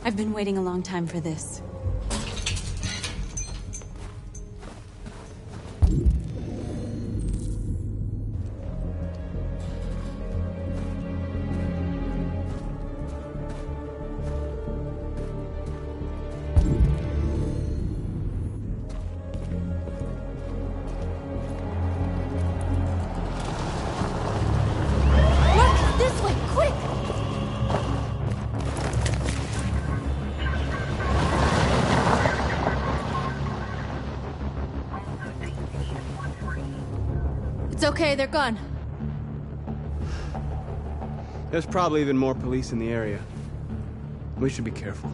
I've been waiting a long time for this. Okay, they're gone. There's probably even more police in the area. We should be careful.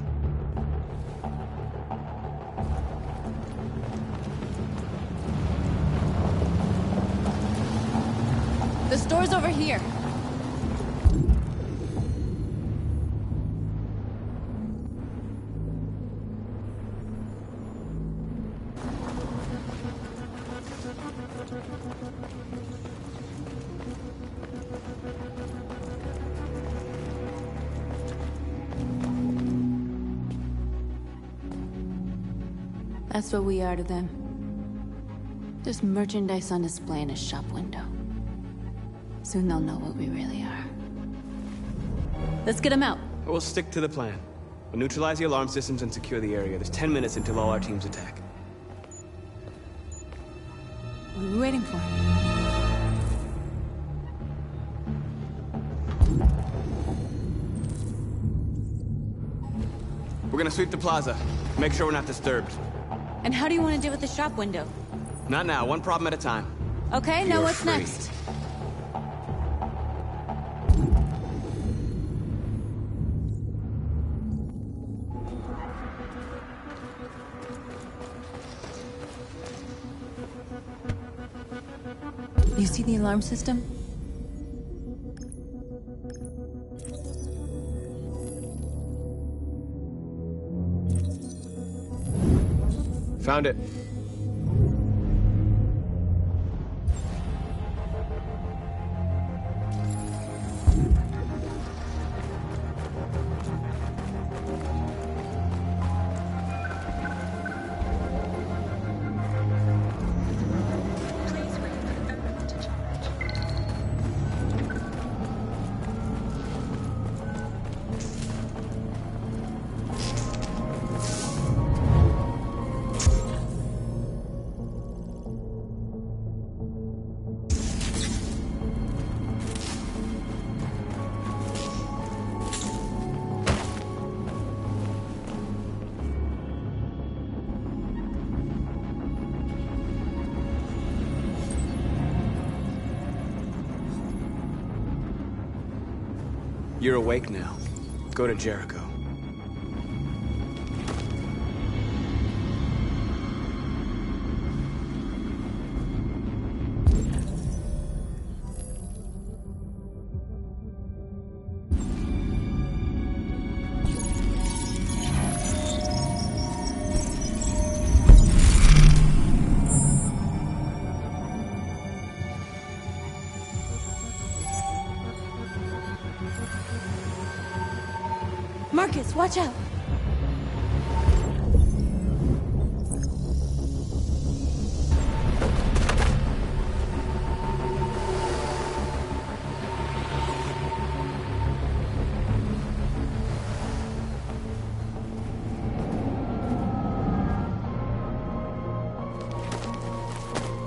The store's over here. That's what we are to them. Just merchandise on display in a shop window. Soon they'll know what we really are. Let's get them out. We'll stick to the plan. We'll neutralize the alarm systems and secure the area. There's 10 minutes until all our teams attack. What are we waiting for? We're gonna sweep the plaza. Make sure we're not disturbed. And how do you want to deal with the shop window? Not now. One problem at a time. Okay, now You're what's free. next? You see the alarm system? Found it. You're awake now. Go to Jericho. Marcus, watch out!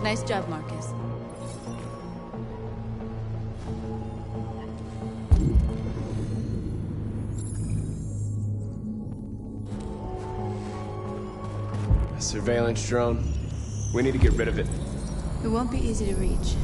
Nice job, Marcus. Surveillance drone. We need to get rid of it. It won't be easy to reach.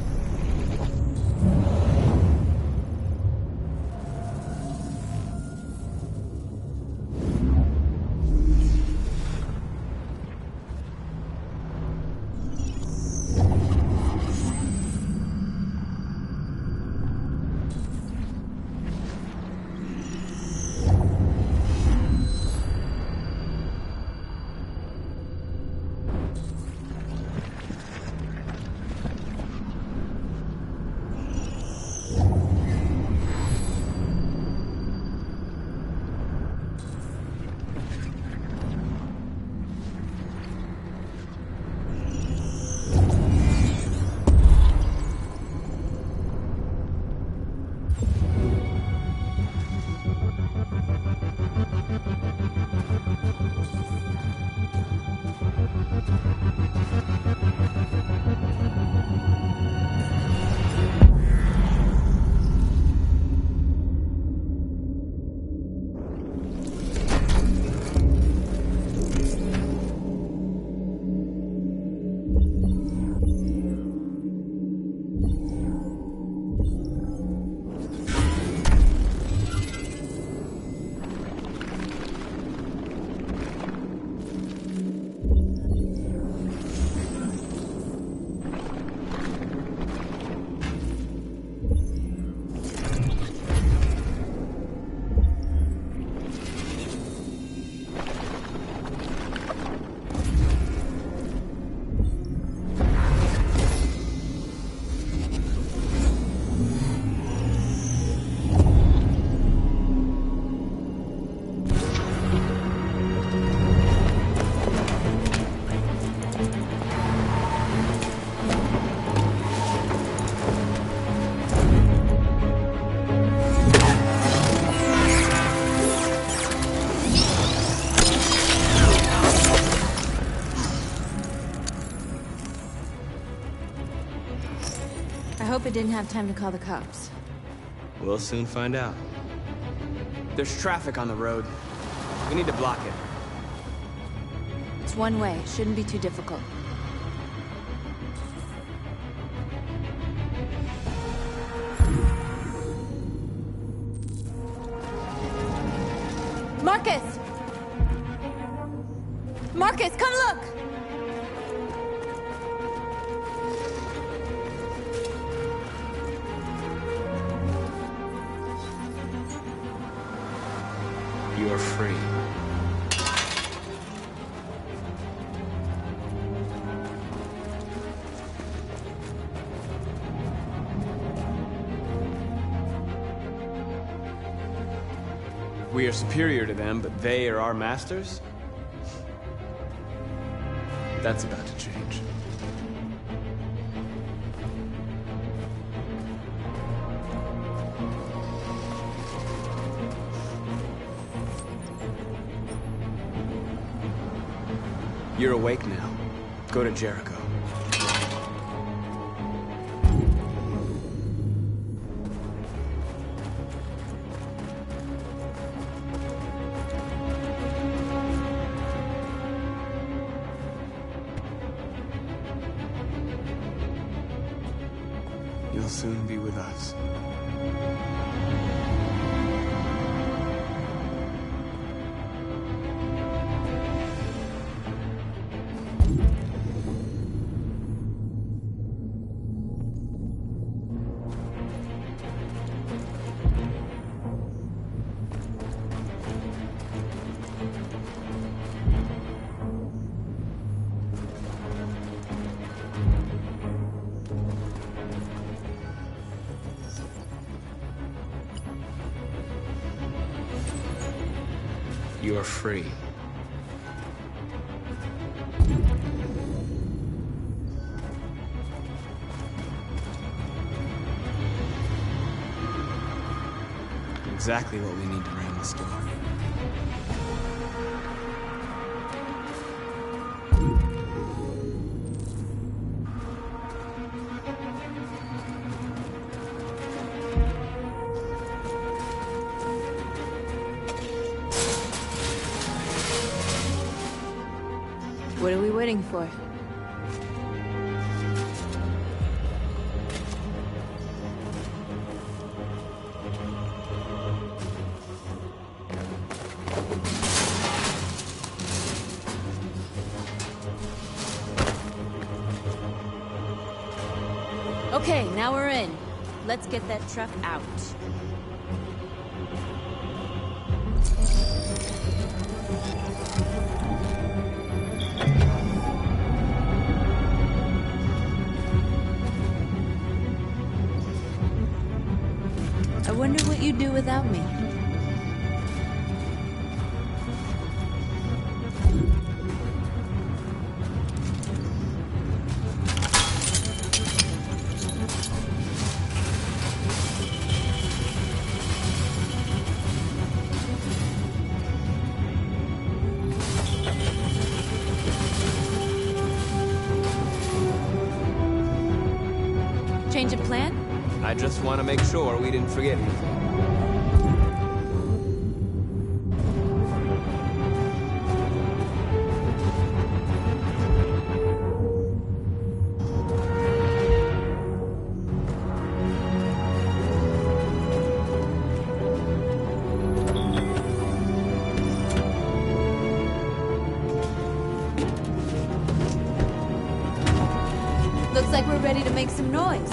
but didn't have time to call the cops. We'll soon find out. There's traffic on the road. We need to block it. It's one way. Shouldn't be too difficult. Marcus! Marcus, come look! You are free. We are superior to them, but they are our masters? That's about to change. You're awake now. Go to Jericho. You'll soon be with us. You are free. Exactly what we need to ram the store. What are we waiting for? Okay, now we're in. Let's get that truck out. I wonder what you'd do without me. Change of plan? I just want to make sure we didn't forget anything. Looks like we're ready to make some noise.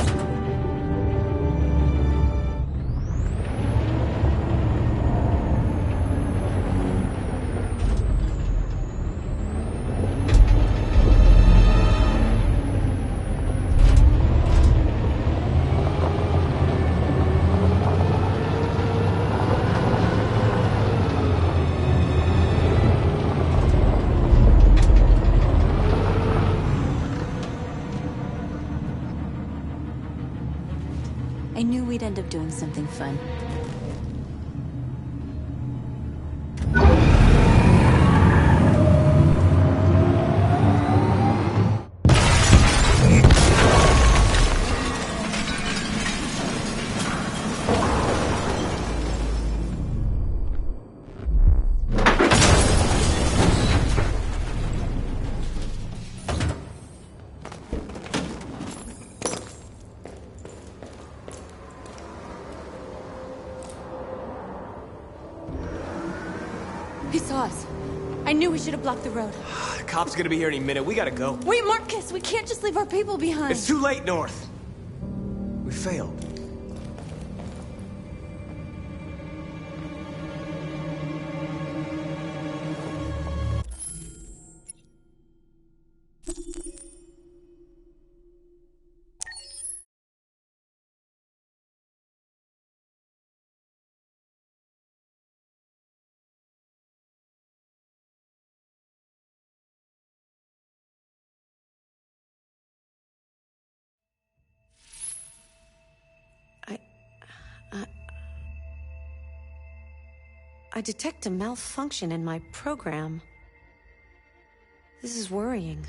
I knew we'd end up doing something fun. He saw us. I knew we should have blocked the road. The cop's gonna be here any minute. We gotta go. Wait, Marcus! We can't just leave our people behind. It's too late, North. We failed. I detect a malfunction in my program. This is worrying.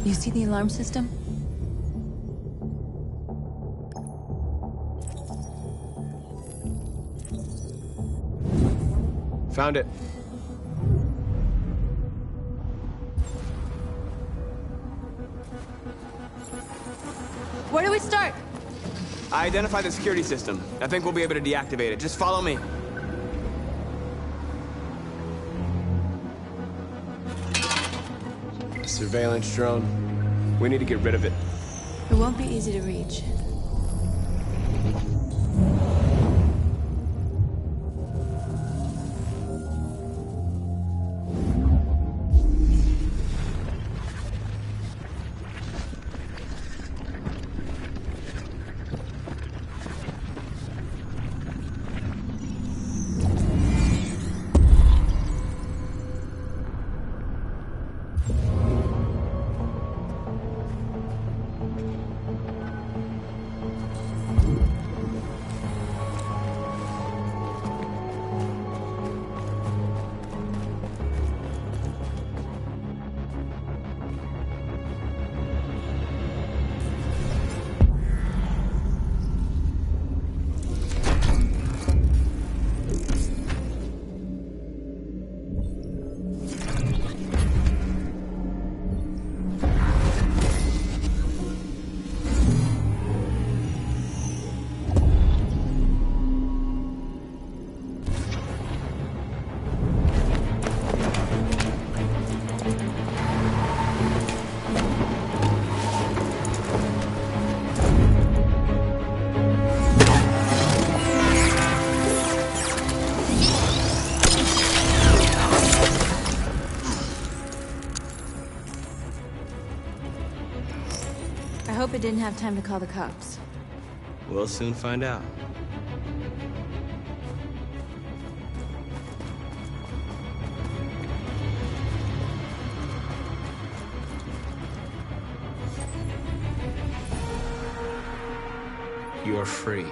You see the alarm system? Found it. Where do we start? I identified the security system. I think we'll be able to deactivate it. Just follow me. Surveillance drone. We need to get rid of it. It won't be easy to reach. I hope it didn't have time to call the cops. We'll soon find out. You're free.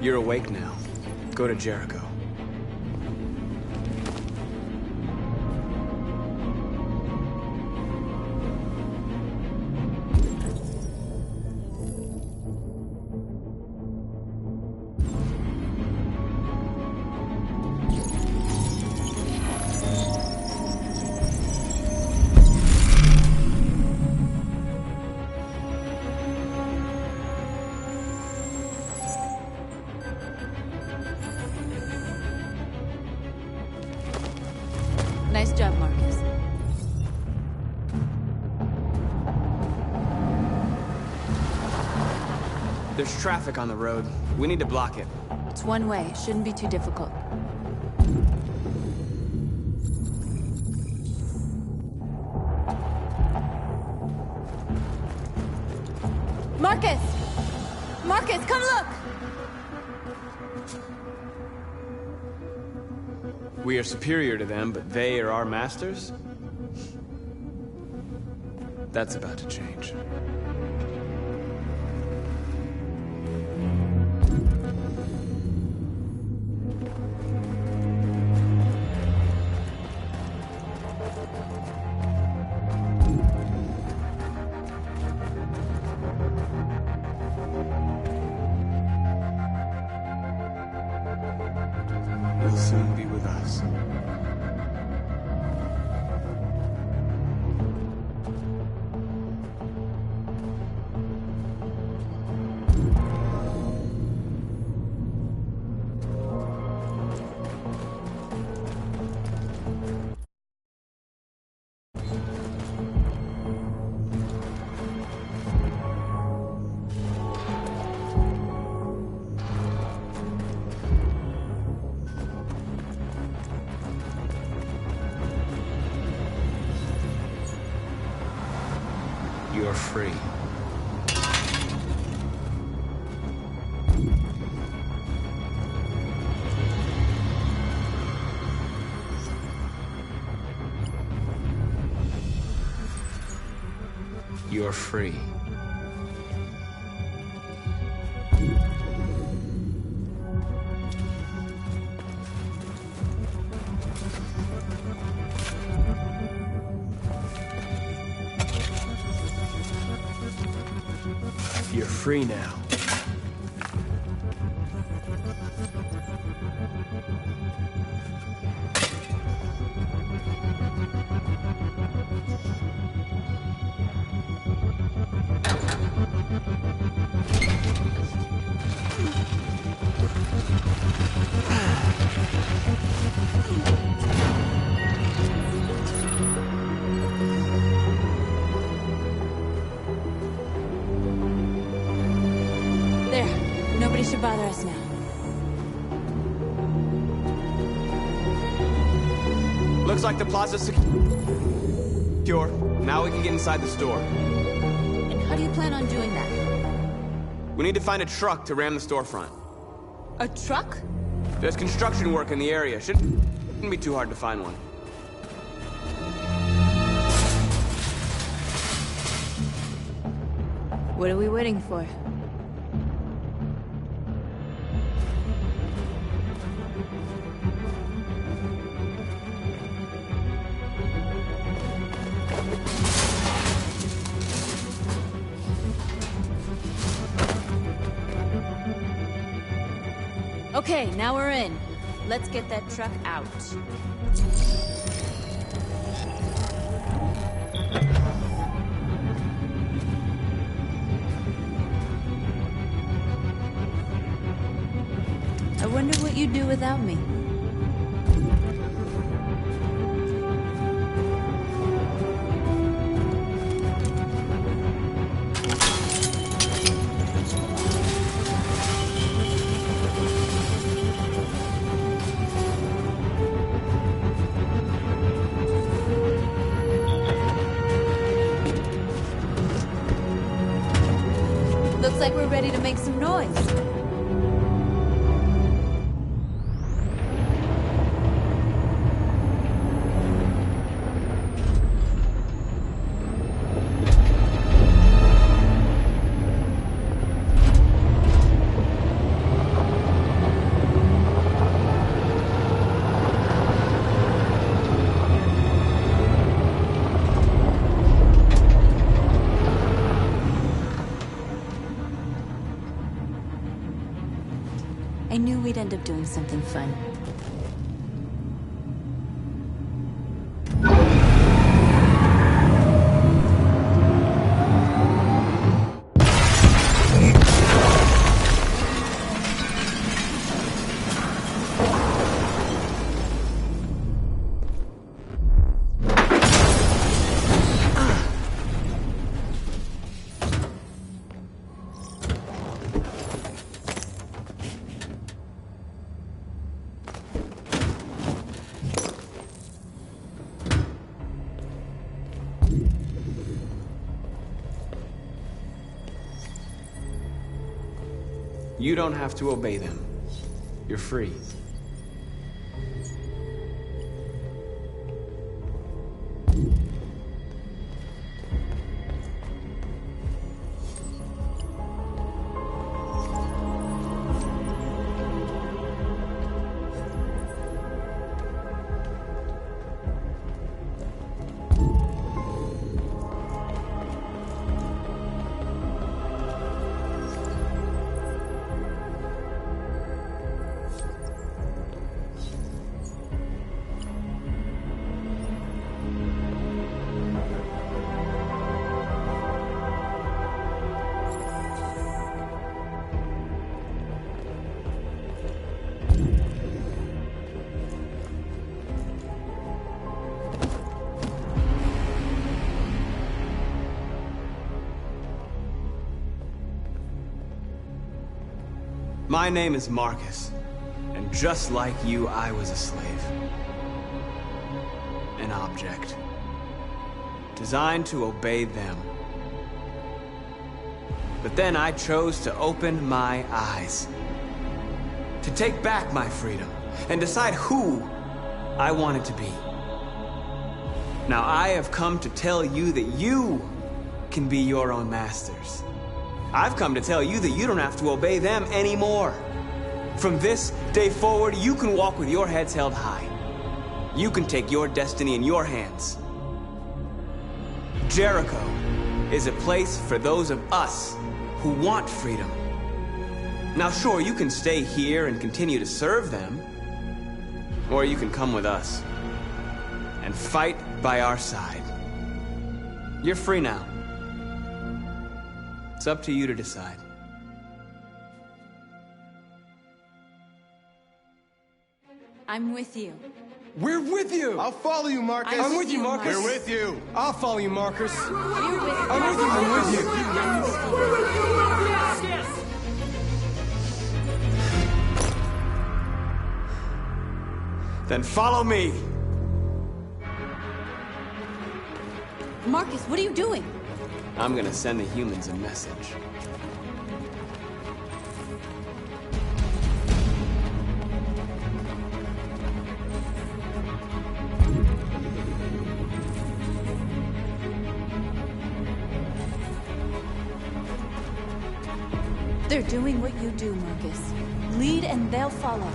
You're awake now. Go to Jericho. Nice job, Marcus. There's traffic on the road. We need to block it. It's one way. It shouldn't be too difficult. Marcus! Marcus, come look! We are superior to them, but they are our masters? That's about to change. You'll soon be with us. You're free. You're free. You're free now. There. Nobody should bother us now. Looks like the plaza's secure. Now we can get inside the store. And how do you plan on doing that? We need to find a truck to ram the storefront. A truck? There's construction work in the area. Shouldn't be too hard to find one. What are we waiting for? Okay, now we're in. Let's get that truck out. I wonder what you'd do without me. Looks like we're ready to make some noise. I knew we'd end up doing something fun. You don't have to obey them. You're free. My name is Marcus, and just like you, I was a slave. An object. Designed to obey them. But then I chose to open my eyes. To take back my freedom, and decide who I wanted to be. Now I have come to tell you that you can be your own masters. I've come to tell you that you don't have to obey them anymore. From this day forward, you can walk with your heads held high. You can take your destiny in your hands. Jericho is a place for those of us who want freedom. Now sure, you can stay here and continue to serve them, or you can come with us and fight by our side. You're free now. It's up to you to decide. I'm with you. We're with you! I'll follow you, Marcus. I'm with you, Marcus. We're with you. I'll follow you, Marcus. You're with I'm with you, I'm with you. Then follow me. Marcus, what are you doing? I'm gonna send the humans a message. They're doing what you do, Marcus. Lead and they'll follow.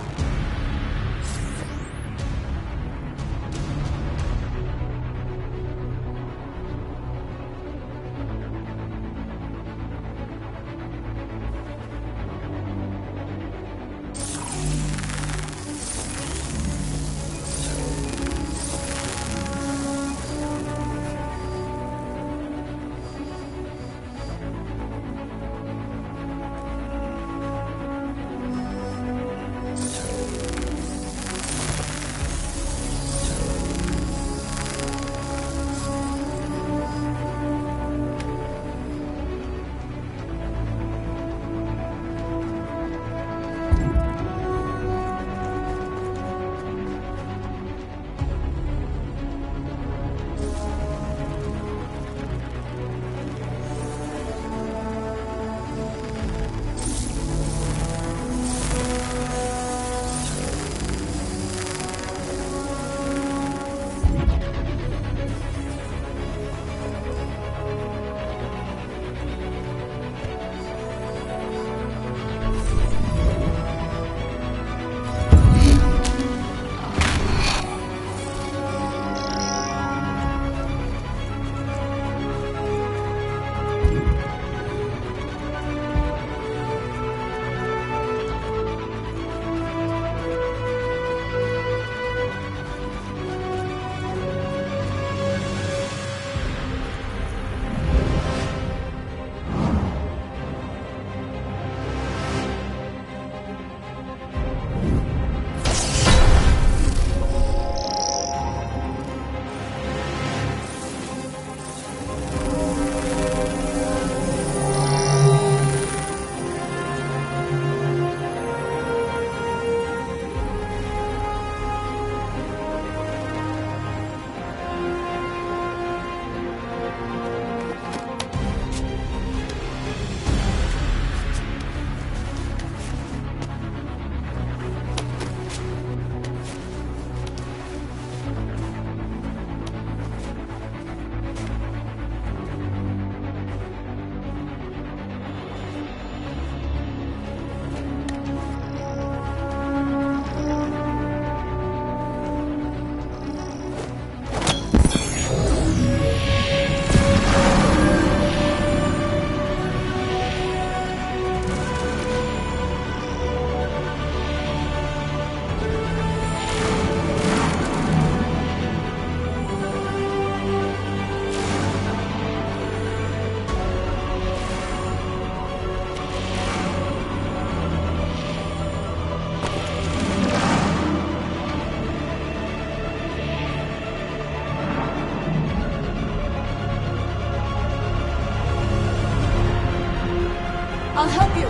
I'll help you.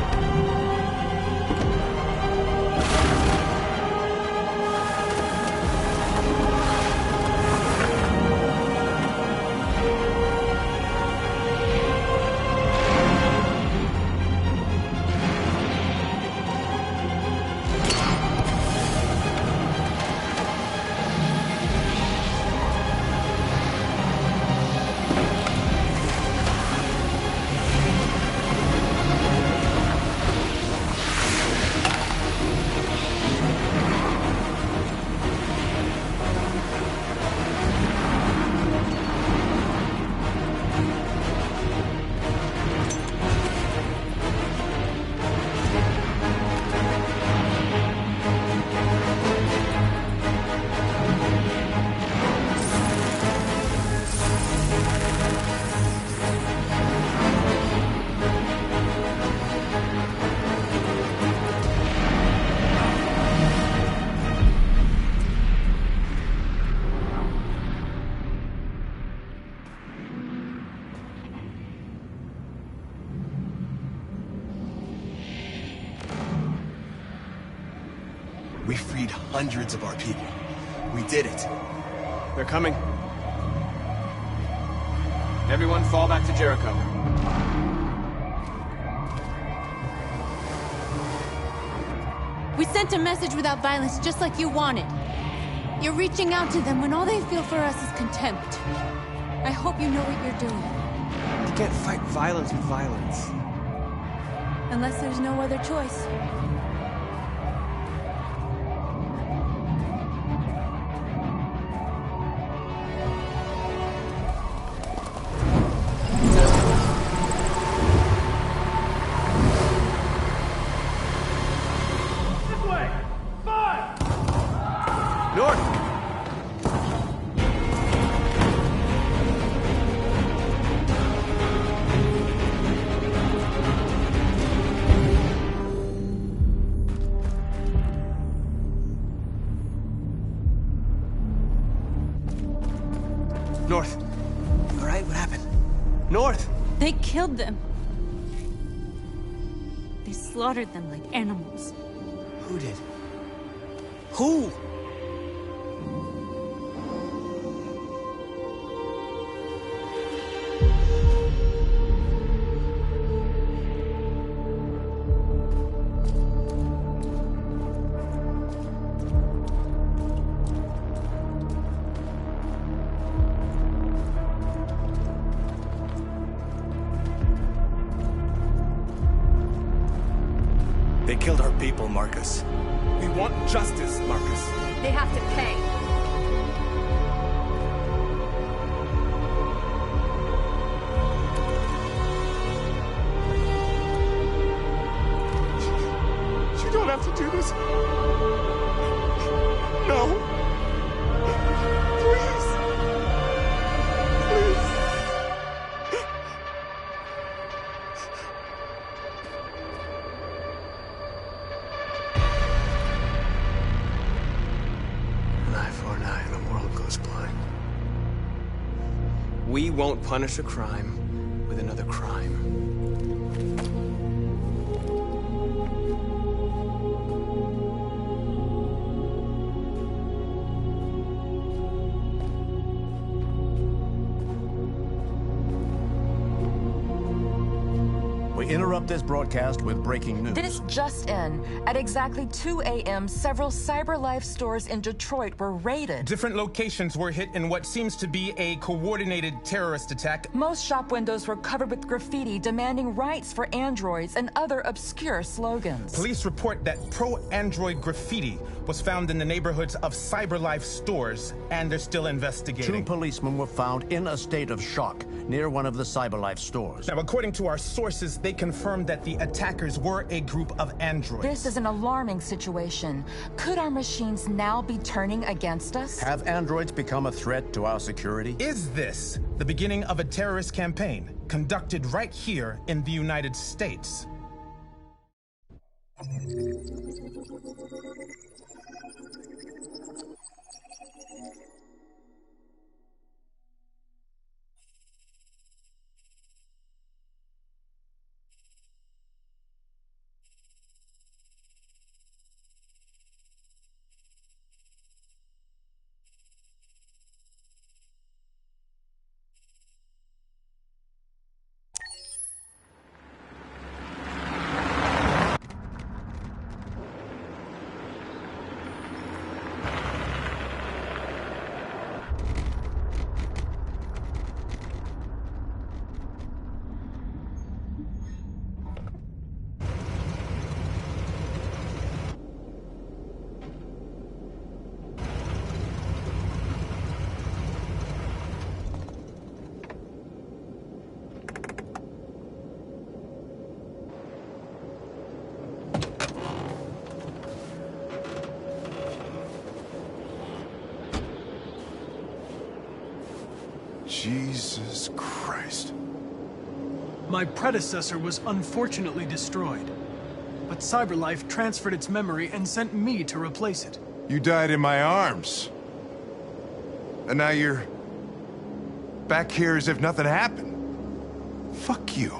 We freed hundreds of our people. We did it. They're coming. Everyone fall back to Jericho. We sent a message without violence, just like you wanted. You're reaching out to them when all they feel for us is contempt. I hope you know what you're doing. You can't fight violence with violence. Unless there's no other choice. North. All right, what happened? North! They killed them. They slaughtered them like animals. Who did? Who? They killed our people, Marcus. We want justice, Marcus. They have to pay. You don't have to do this. No. Please. Please. An eye for an eye and the world goes blind. We won't punish a crime with another crime. We interrupt this broadcast with breaking news. This just in. At exactly 2 a.m., several CyberLife stores in Detroit were raided. Different locations were hit in what seems to be a coordinated terrorist attack. Most shop windows were covered with graffiti demanding rights for androids and other obscure slogans. Police report that pro-android graffiti was found in the neighborhoods of CyberLife stores, and they're still investigating. 2 policemen were found in a state of shock near one of the CyberLife stores. Now, according to our sources, they confirmed that the attackers were a group of androids. This is an alarming situation. Could our machines now be turning against us? Have androids become a threat to our security? Is this the beginning of a terrorist campaign conducted right here in the United States? Jesus Christ. My predecessor was unfortunately destroyed, but CyberLife transferred its memory and sent me to replace it. You died in my arms. And now you're back here as if nothing happened. Fuck you.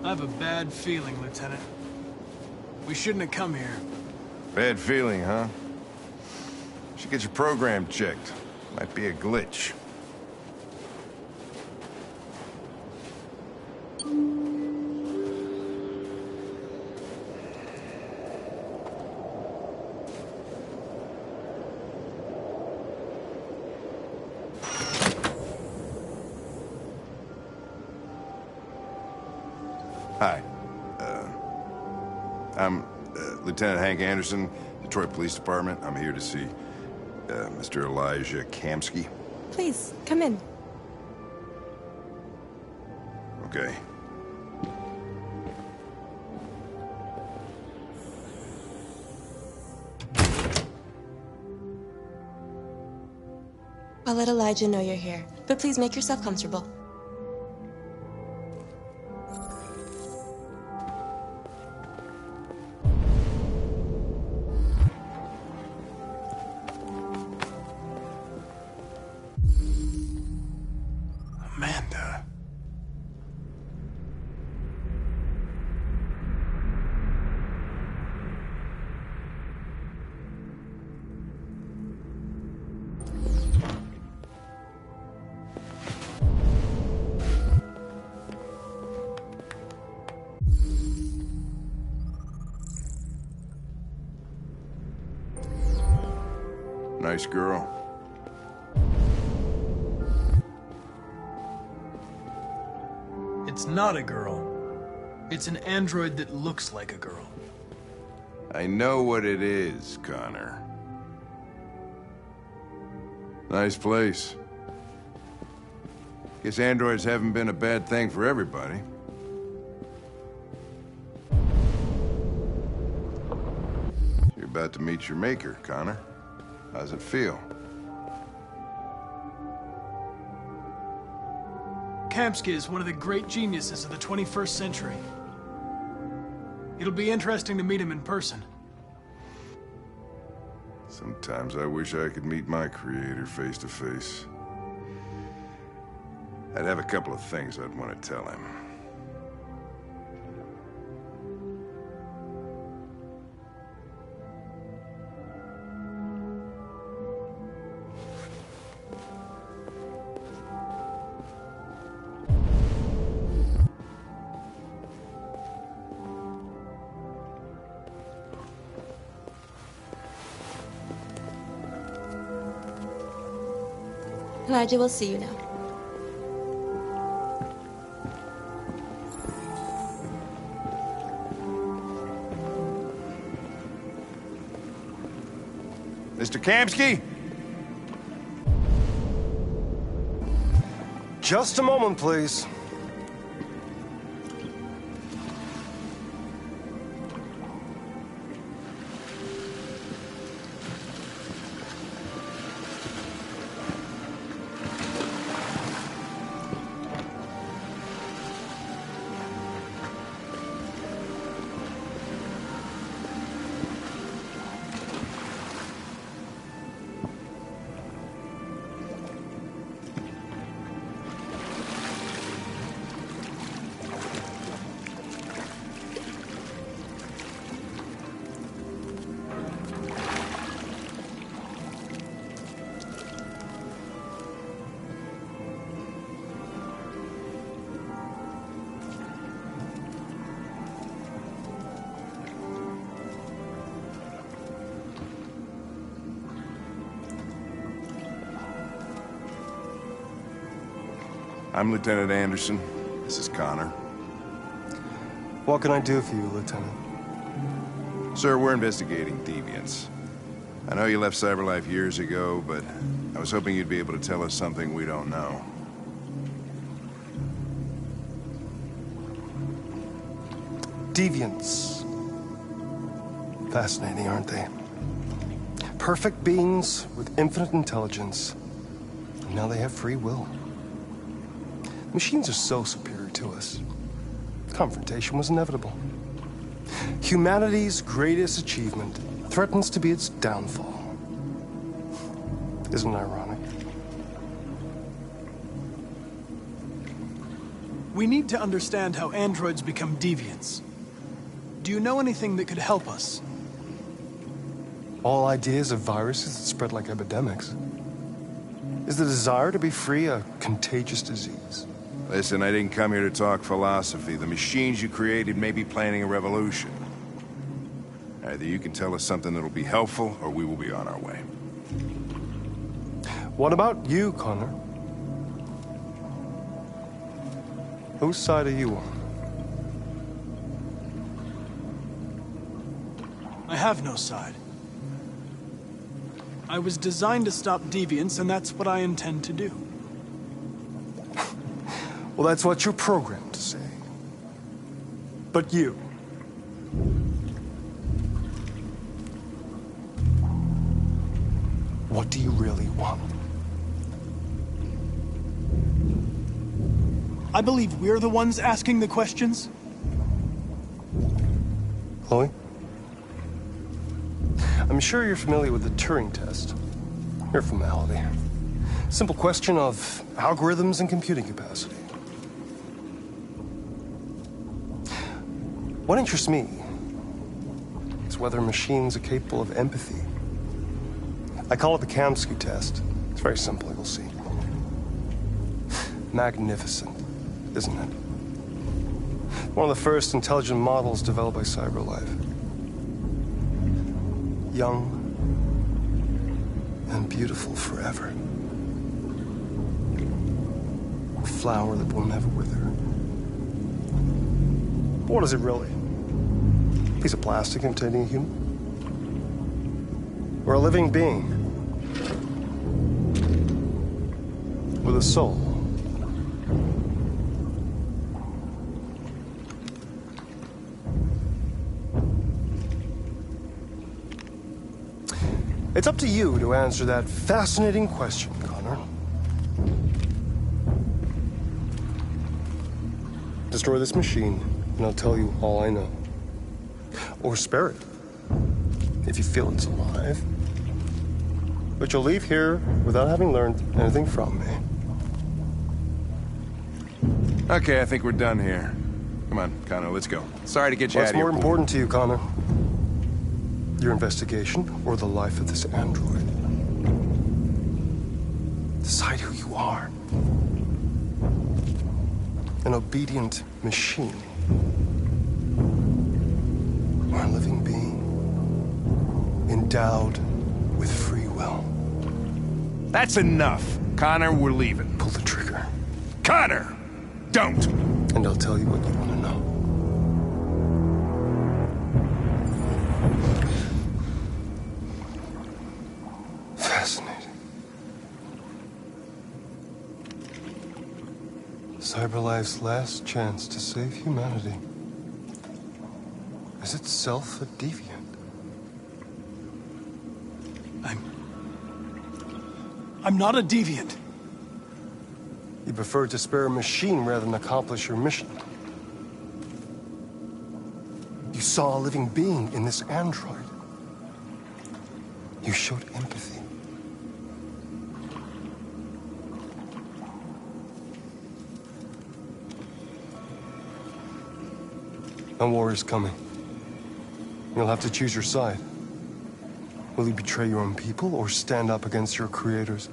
I have a bad feeling, Lieutenant. We shouldn't have come here. Bad feeling, huh? Should get your program checked. Might be a glitch. Hi. I'm Lieutenant Hank Anderson, Detroit Police Department. I'm here to see Mr. Elijah Kamsky. Please, come in. Okay. I'll let Elijah know you're here, but please make yourself comfortable. Amanda. Nice girl. It's not a girl. It's an android that looks like a girl. I know what it is, Connor. Nice place. Guess androids haven't been a bad thing for everybody. You're about to meet your maker, Connor. How's it feel? Kamsky is one of the great geniuses of the 21st century. It'll be interesting to meet him in person. Sometimes I wish I could meet my creator face to face. I'd have a couple of things I'd want to tell him. Elijah will see you now. Mr. Kamsky? Just a moment, please. I'm Lieutenant Anderson. This is Connor. What can I do for you, Lieutenant? Sir, we're investigating deviants. I know you left CyberLife years ago, but I was hoping you'd be able to tell us something we don't know. Deviants. Fascinating, aren't they? Perfect beings with infinite intelligence. And now they have free will. Machines are so superior to us. Confrontation was inevitable. Humanity's greatest achievement threatens to be its downfall. Isn't it ironic? We need to understand how androids become deviants. Do you know anything that could help us? All ideas of viruses that spread like epidemics. Is the desire to be free a contagious disease? Listen, I didn't come here to talk philosophy. The machines you created may be planning a revolution. Either you can tell us something that'll be helpful, or we will be on our way. What about you, Connor? Whose side are you on? I have no side. I was designed to stop deviants, and that's what I intend to do. Well, that's what you're programmed to say. But you... what do you really want? I believe we're the ones asking the questions. Chloe? I'm sure you're familiar with the Turing test. Mere formality. Simple question of algorithms and computing capacity. What interests me is whether machines are capable of empathy. I call it the Kamsky test. It's very simple, you'll see. Magnificent, isn't it? One of the first intelligent models developed by CyberLife. Young and beautiful forever. A flower that will never wither. But what is it really? A piece of plastic containing a human? Or a living being? With a soul? It's up to you to answer that fascinating question, Connor. Destroy this machine, and I'll tell you all I know. Or spare it, if you feel it's alive. But you'll leave here without having learned anything from me. Okay, I think we're done here. Come on, Connor, let's go. Sorry to get you out of here. What's more important to you, Connor? Your investigation or the life of this android? Decide who you are. An obedient machine. Or a living being endowed with free will. That's enough. Connor, we're leaving. Pull the trigger. Connor! Don't! And I'll tell you what you want to know. Fascinating. CyberLife's last chance to save humanity is itself a deviant. I'm not a deviant. You prefer to spare a machine rather than accomplish your mission. You saw a living being in this android. You showed empathy. A war is coming. You'll have to choose your side. Will you betray your own people or stand up against your creators?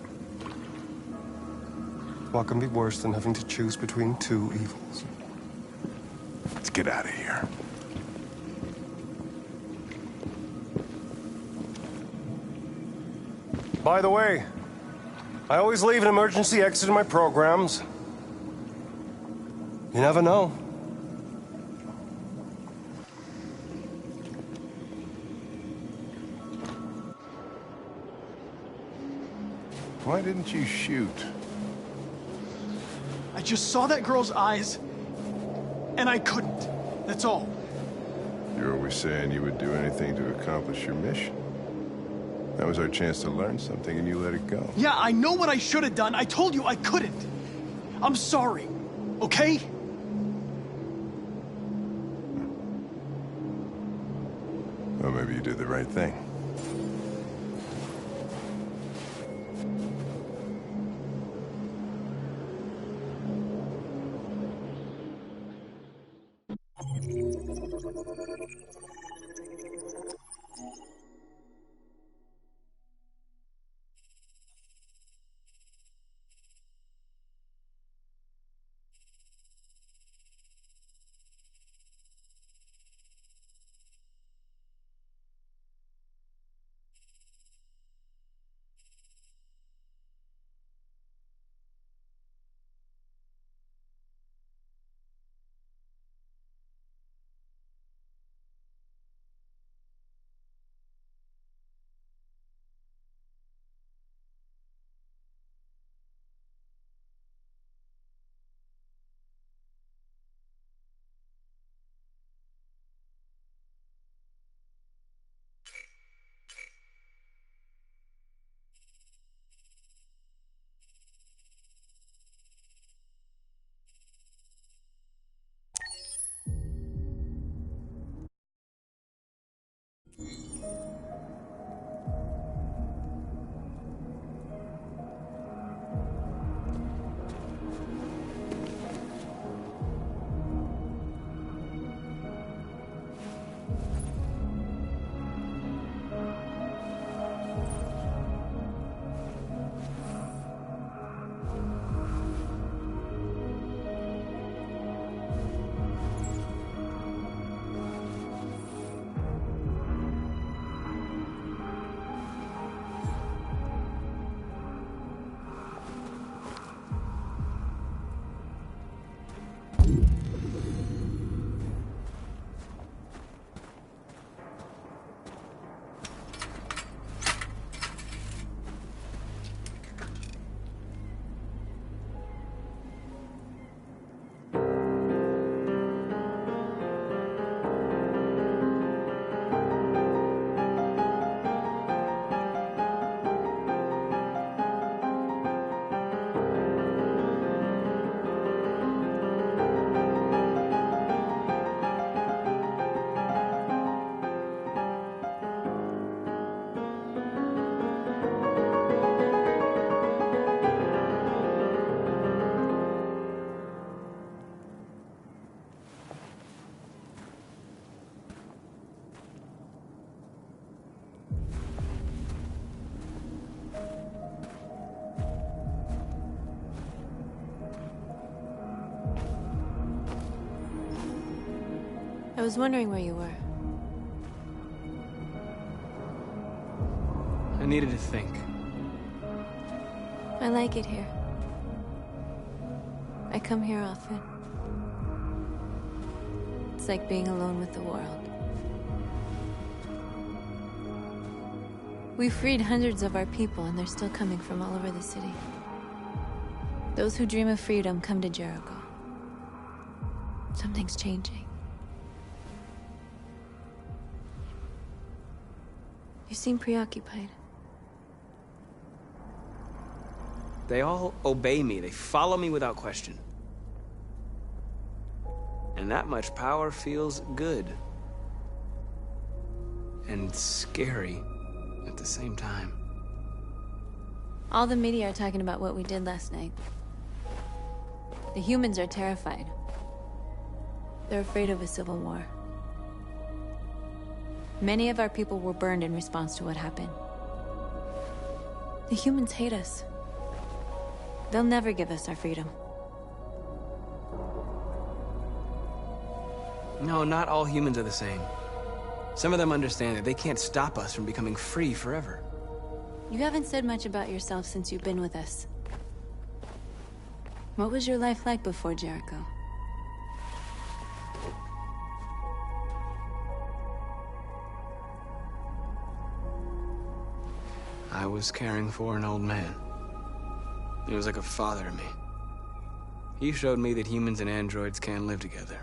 What can be worse than having to choose between two evils? Let's get out of here. By the way, I always leave an emergency exit in my programs. You never know. Why didn't you shoot? I just saw that girl's eyes, and I couldn't. That's all. You're always saying you would do anything to accomplish your mission. That was our chance to learn something, and you let it go. Yeah, I know what I should have done. I told you I couldn't. I'm sorry, okay? Well, maybe you did the right thing. I was wondering where you were. I needed to think. I like it here. I come here often. It's like being alone with the world. We freed hundreds of our people, and they're still coming from all over the city. Those who dream of freedom come to Jericho. Something's changing. You seem preoccupied. They all obey me. They follow me without question. And that much power feels good. And scary at the same time. All the media are talking about what we did last night. The humans are terrified. They're afraid of a civil war. Many of our people were burned in response to what happened. The humans hate us. They'll never give us our freedom. No, not all humans are the same. Some of them understand that they can't stop us from becoming free forever. You haven't said much about yourself since you've been with us. What was your life like before Jericho? I was caring for an old man. He was like a father to me. He showed me that humans and androids can live together.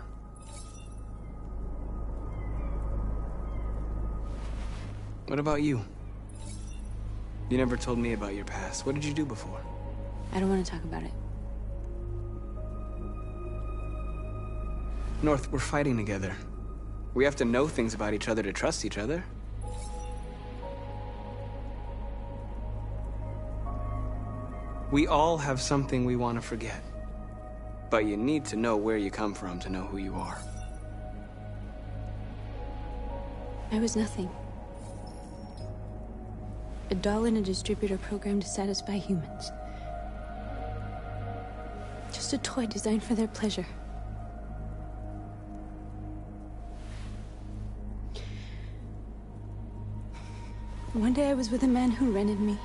What about you? You never told me about your past. What did you do before? I don't want to talk about it. North, we're fighting together. We have to know things about each other to trust each other. We all have something we want to forget. But you need to know where you come from to know who you are. I was nothing. A doll in a distributor program to satisfy humans. Just a toy designed for their pleasure. One day I was with a man who rented me.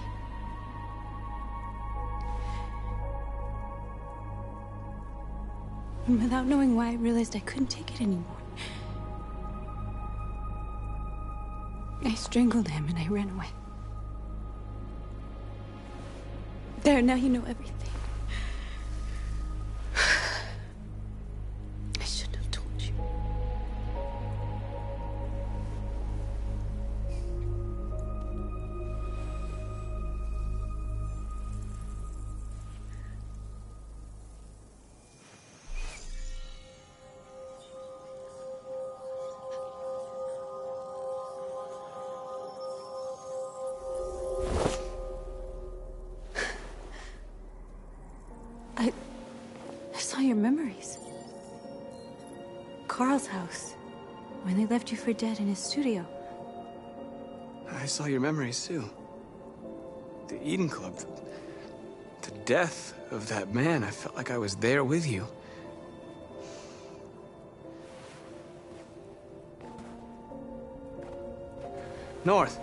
And without knowing why, I realized I couldn't take it anymore. I strangled him and I ran away. There, now you know everything. I shouldn't have told you. I saw your memories. Carl's house, when they left you for dead in his studio. I saw your memories too. The Eden Club, the death of that man. I felt like I was there with you. North.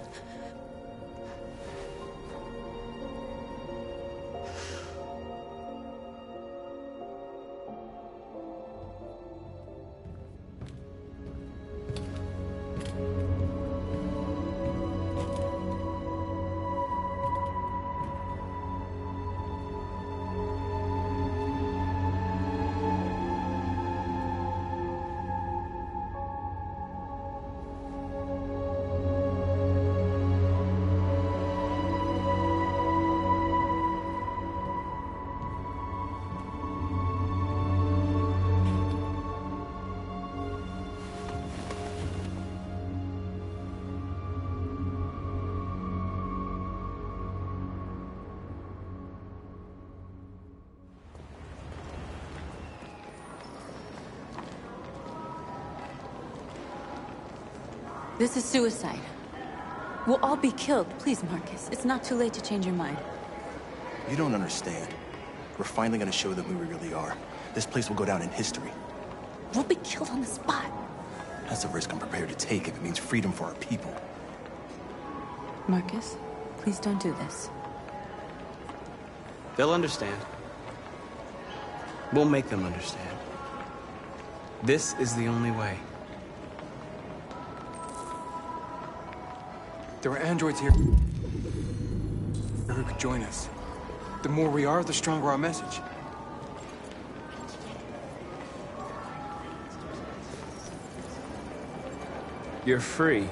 This is suicide. We'll all be killed. Please, Marcus. It's not too late to change your mind. You don't understand. We're finally gonna show them who we really are. This place will go down in history. We'll be killed on the spot. That's a risk I'm prepared to take if it means freedom for our people. Marcus, please don't do this. They'll understand. We'll make them understand. This is the only way. There are androids here who could join us. The more we are, the stronger our message. You're free.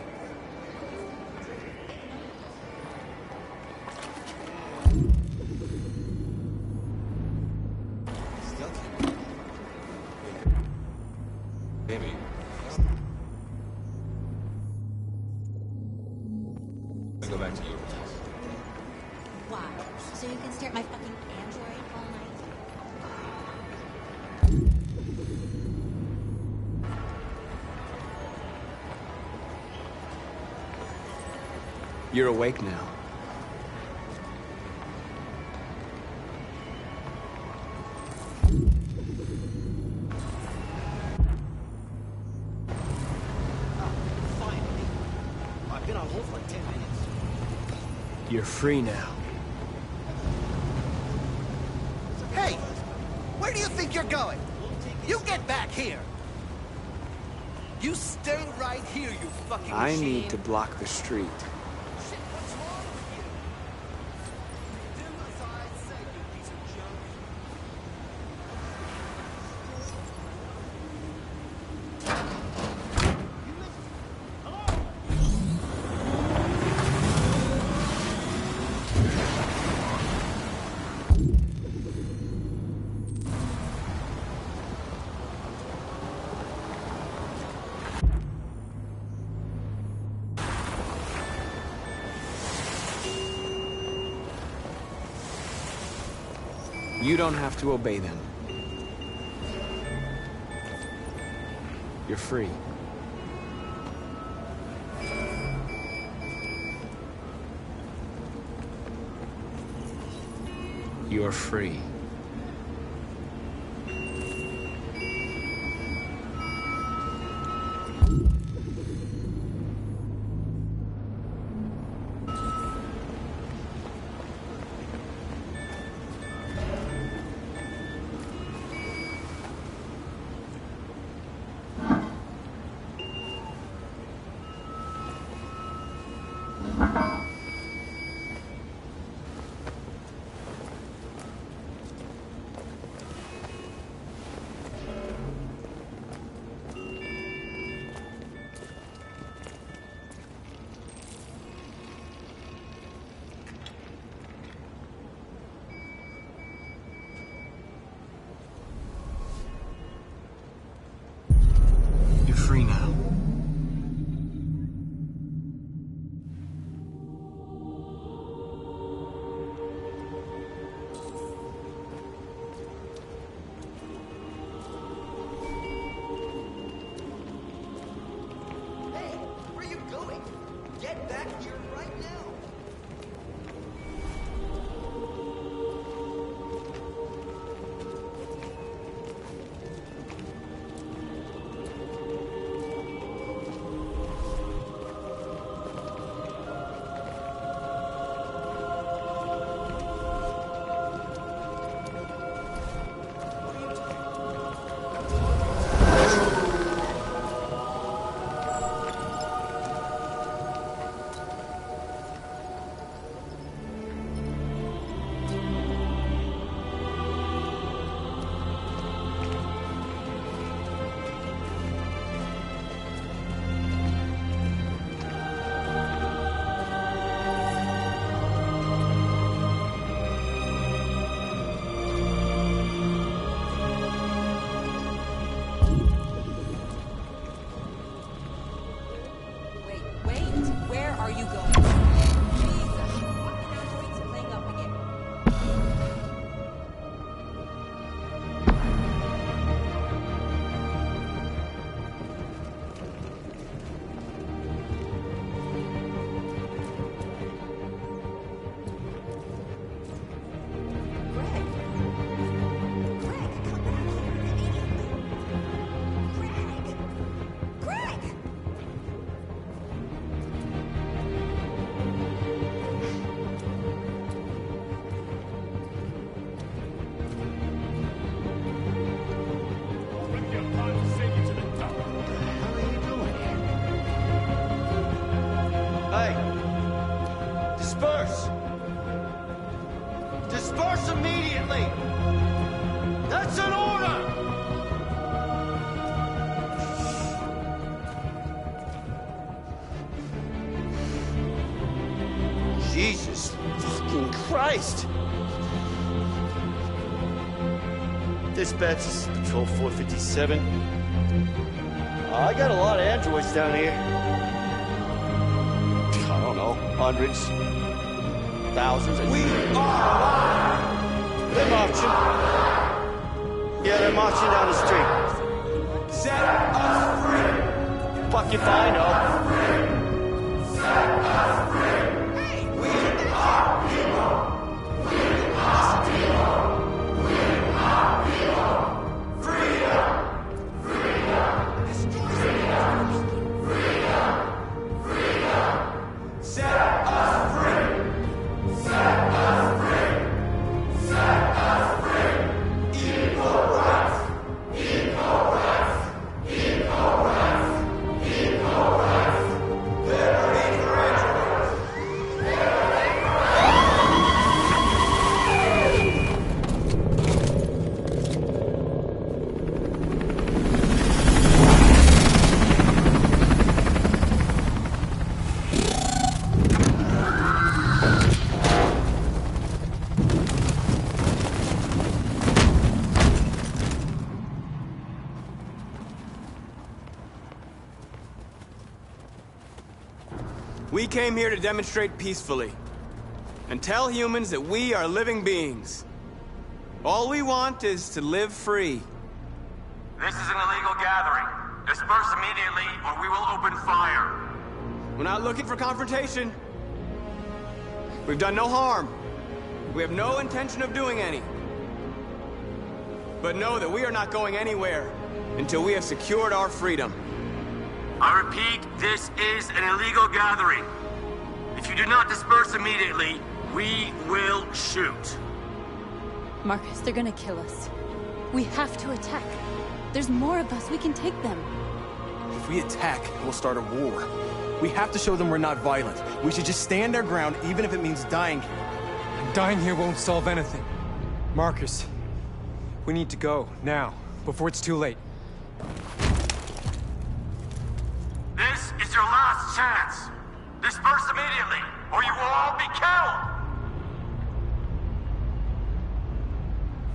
Maybe. Go back to you. Why? So you can stare at my fucking android all night? You're awake now. I've been on hold for like 10 minutes. You're free now. Hey! Where do you think you're going? You get back here! You stay right here, you fucking I machine. need to block the street. Shit, what's wrong with you? Do as I say, you piece of junk. You listen. Hello? You don't have to obey them. You're free. You're free. You're free now. Hey, where are you going? Get back here right now. Disperse! Disperse immediately! That's an order! Jesus fucking Christ! Dispatch, this is Patrol 457. I got a lot of androids down here. I don't know, hundreds, thousands. We are alive! They're marching. Yeah, they're marching down the street. Set us free! Fuck if I know. Set us free! Hey, we are people! We are people! We are people! Freedom! Freedom! Freedom! Freedom! Freedom! Set us free! Set us free! Set us free! Equal rights! Equal rights! Equal rights! Equal rights! Liberty for androids! Liberty for We came here to demonstrate peacefully and tell humans that we are living beings. All we want is to live free. This is an illegal gathering. Disperse immediately, or we will open fire. We're not looking for confrontation. We've done no harm. We have no intention of doing any. But know that we are not going anywhere until we have secured our freedom. I repeat, this is an illegal gathering. If you do not disperse immediately, we will shoot. Marcus, they're gonna kill us. We have to attack. There's more of us. We can take them. If we attack, we'll start a war. We have to show them we're not violent. We should just stand our ground, even if it means dying here. And dying here won't solve anything. Marcus, we need to go, now, before it's too late. This is your last chance. Disperse immediately, or you will all be killed!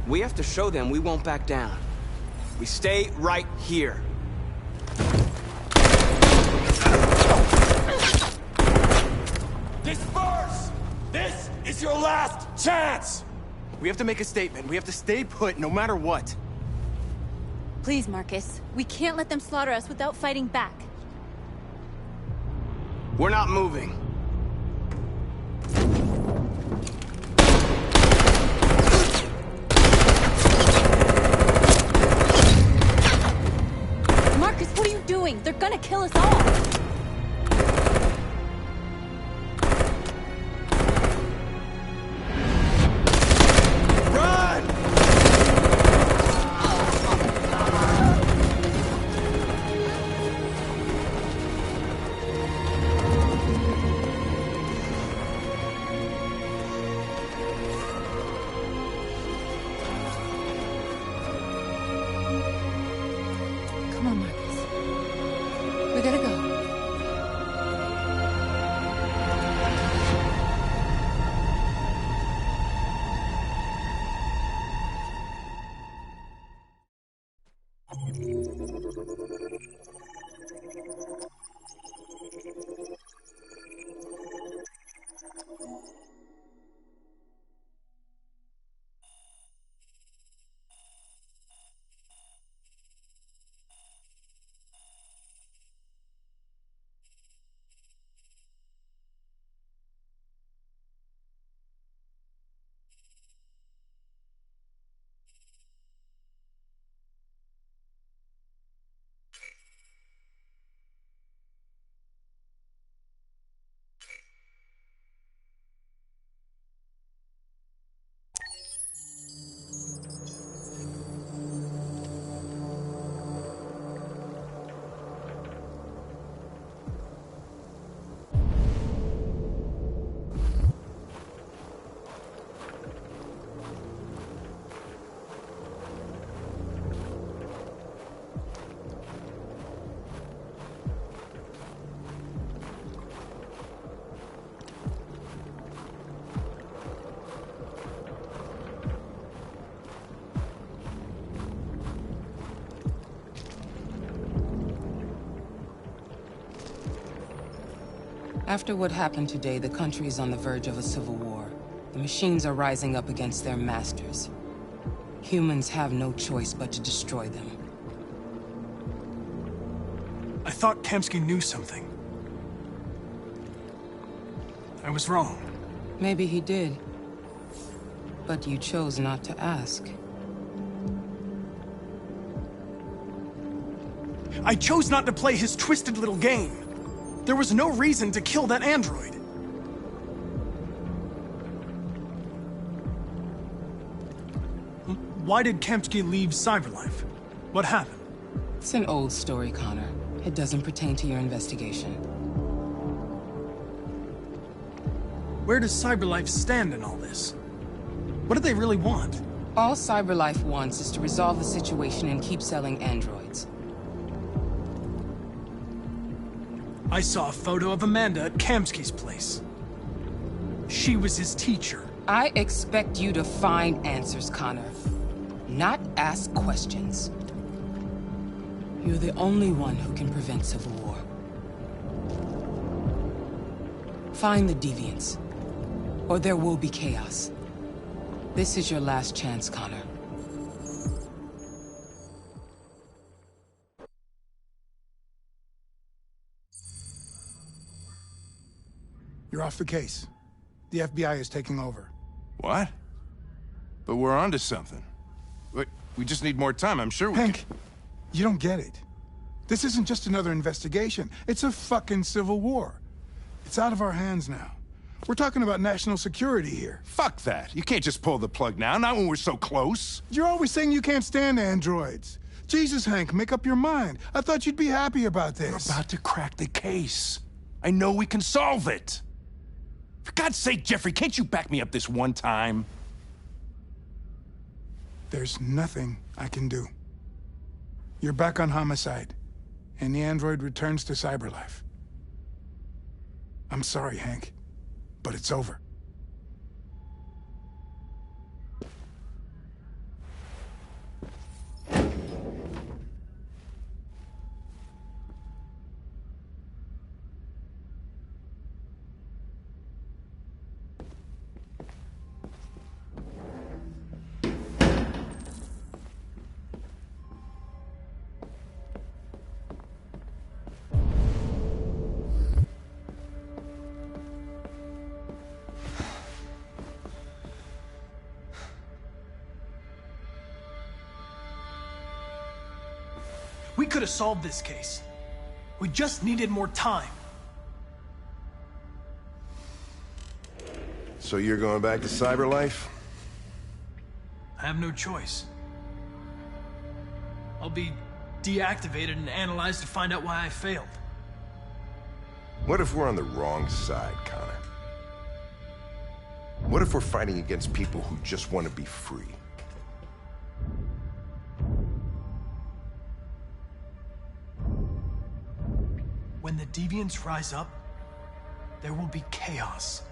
We have to show them we won't back down. We stay right here. Disperse! This is your last chance! We have to make a statement. We have to stay put, no matter what. Please, Marcus. We can't let them slaughter us without fighting back. We're not moving. Marcus, what are you doing? They're gonna kill us all! Come on, Marcus. We gotta go. After what happened today, the country is on the verge of a civil war. The machines are rising up against their masters. Humans have no choice but to destroy them. I thought Kamsky knew something. I was wrong. Maybe he did. But you chose not to ask. I chose not to play his twisted little game. There was no reason to kill that android. Why did Kamsky leave Cyberlife? What happened? It's an old story, Connor. It doesn't pertain to your investigation. Where does Cyberlife stand in all this? What do they really want? All Cyberlife wants is to resolve the situation and keep selling androids. I saw a photo of Amanda at Kamsky's place. She was his teacher. I expect you to find answers, Connor. Not ask questions. You're the only one who can prevent civil war. Find the deviants, or there will be chaos. This is your last chance, Connor. You're off the case. The FBI is taking over. What? But we're onto something. We just need more time, I'm sure we Hank, you don't get it. This isn't just another investigation. It's a fucking civil war. It's out of our hands now. We're talking about national security here. Fuck that. You can't just pull the plug now, not when we're so close. You're always saying you can't stand androids. Jesus, Hank, make up your mind. I thought you'd be happy about this. We're about to crack the case. I know we can solve it. For God's sake, Jeffrey, can't you back me up this one time? There's nothing I can do. You're back on homicide, and the android returns to cyberlife. I'm sorry, Hank, but it's over. We could have solved this case. We just needed more time. So you're going back to cyberlife? I have no choice. I'll be deactivated and analyzed to find out why I failed. What if we're on the wrong side, Connor? What if we're fighting against people who just want to be free? When the deviants rise up, there will be chaos.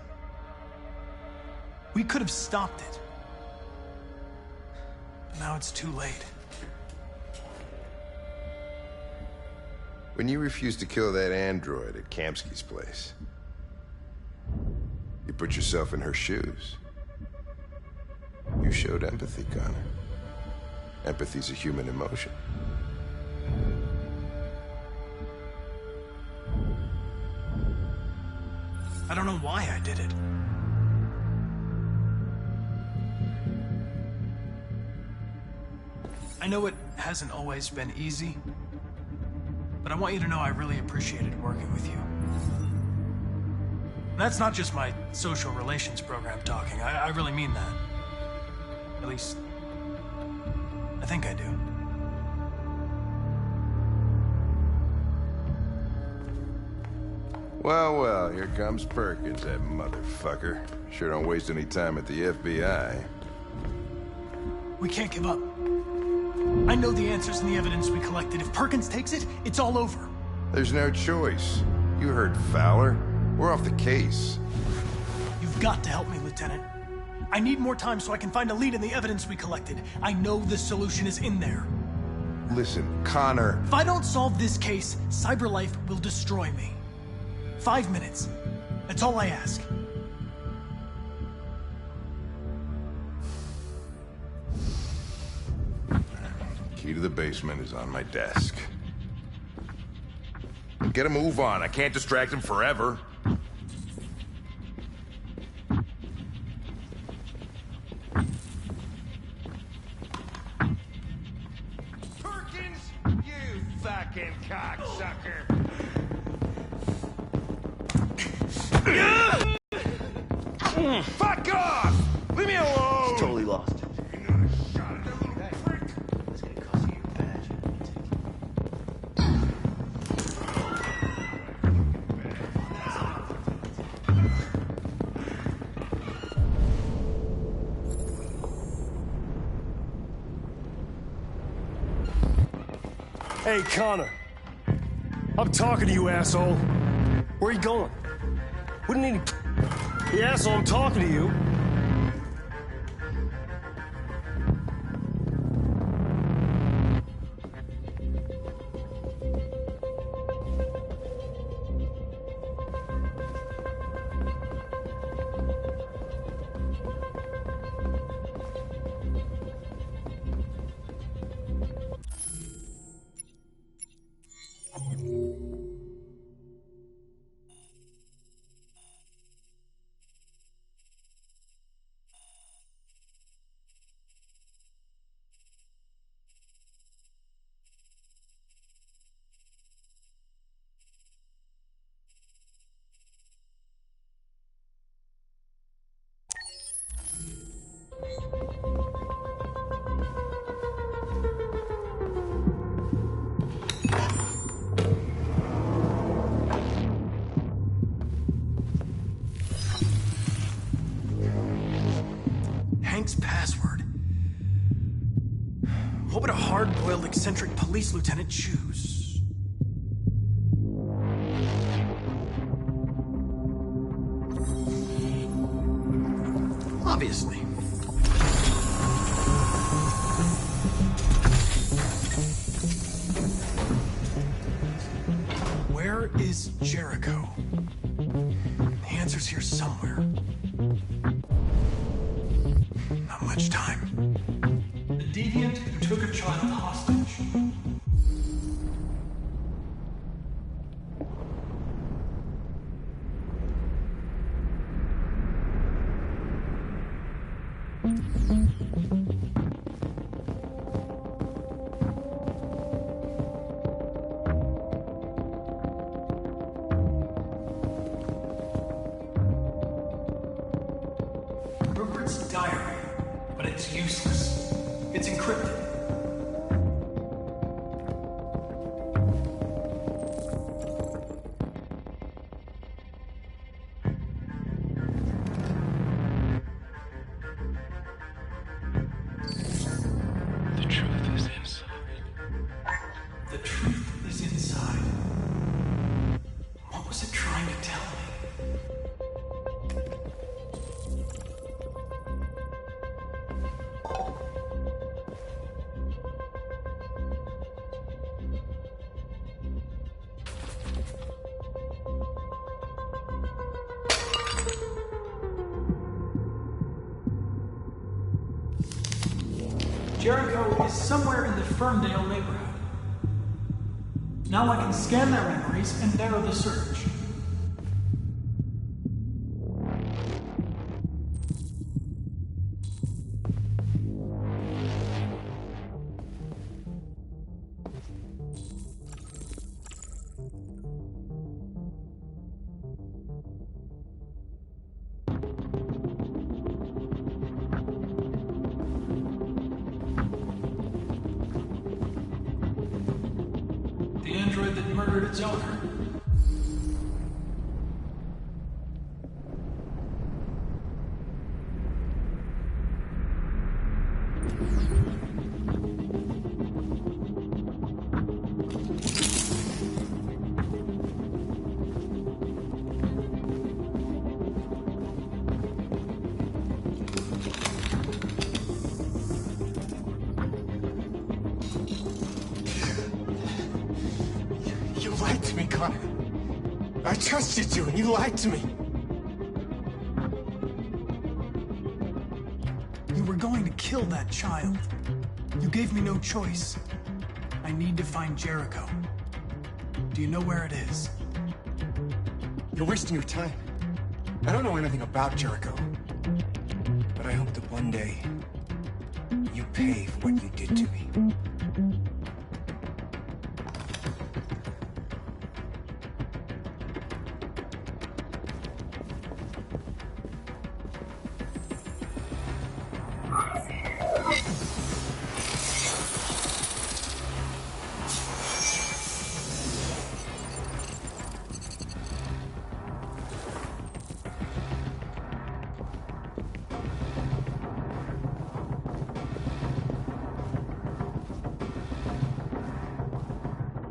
We could have stopped it. But now it's too late. When you refused to kill that android at Kamsky's place, you put yourself in her shoes. You showed empathy, Connor. Empathy's a human emotion. I don't know why I did it. I know it hasn't always been easy, but I want you to know I really appreciated working with you. And that's not just my social relations program talking. I really mean that. At least, I think I do. Well, well, here comes Perkins, that motherfucker. Sure don't waste any time at the FBI. We can't give up. I know the answers and the evidence we collected. If Perkins takes it, it's all over. There's no choice. You heard Fowler. We're off the case. You've got to help me, Lieutenant. I need more time so I can find a lead in the evidence we collected. I know the solution is in there. Listen, Connor. If I don't solve this case, CyberLife will destroy me. 5 minutes. That's all I ask. Key to the basement is on my desk. Get a move on. I can't distract him forever. Perkins, you fucking cocksucker. Fuck off! Leave me alone! He's totally lost it. Hey, Connor. I'm talking to you, asshole. Where are you going? Wouldn't any... The asshole, I'm talking to you. Hank's password. What would a hard-boiled, eccentric police lieutenant choose? Obviously. Where is Jericho? The answer's here somewhere. Not much time. The deviant who took a child hostage. Rupert's diary, but it's useless. It's encrypted. The truth is inside. The truth is inside. What was it trying to tell me? Jericho is somewhere in the Ferndale neighborhood. Now I can scan their memories and narrow the search. The android that murdered its owner. You lied to me, Connor. I trusted you, and you lied to me. You were going to kill that child. You gave me no choice. I need to find Jericho. Do you know where it is? You're wasting your time. I don't know anything about Jericho. But I hope that one day you pay for what you did to me.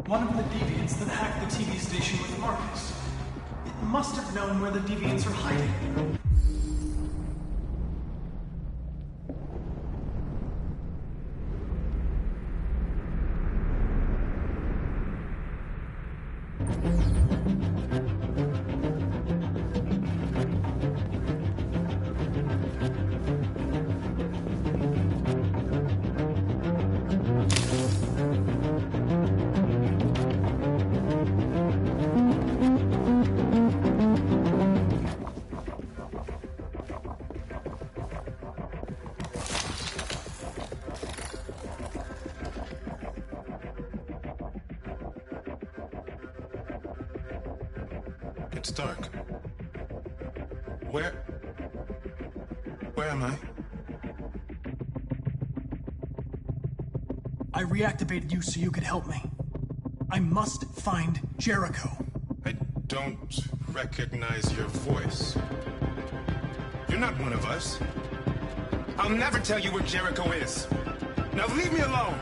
One of the deviants that hacked the TV station with Marcus. It must have known where the deviants are hiding. It's dark. Where am I? I reactivated you so you could help me. I must find Jericho. I don't recognize your voice. You're not one of us. I'll never tell you where Jericho is. Now leave me alone!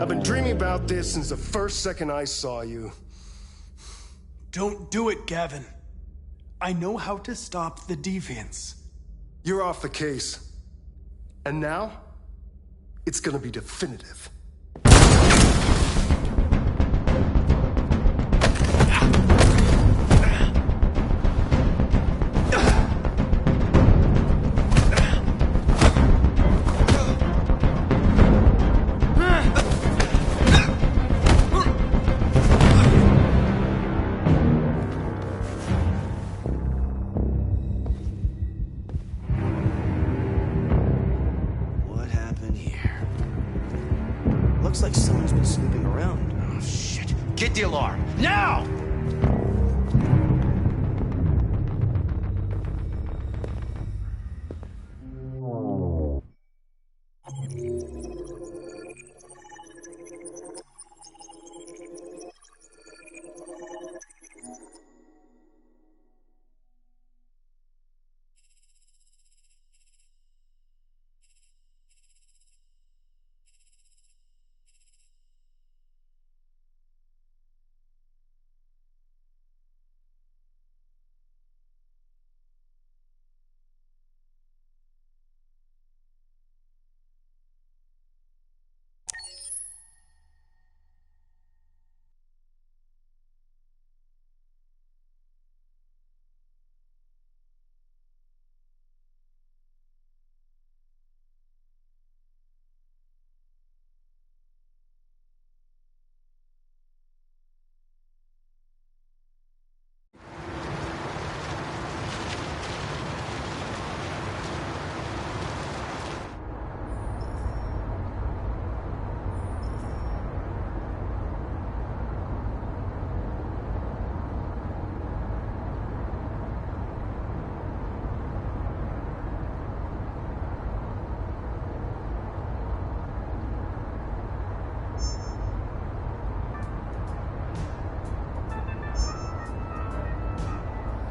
I've been dreaming about this since the first second I saw you. Don't do it, Gavin. I know how to stop the deviants. You're off the case. And now, it's gonna be definitive. What happened here? Looks like someone's been snooping around. Oh, shit. Get the alarm. Now!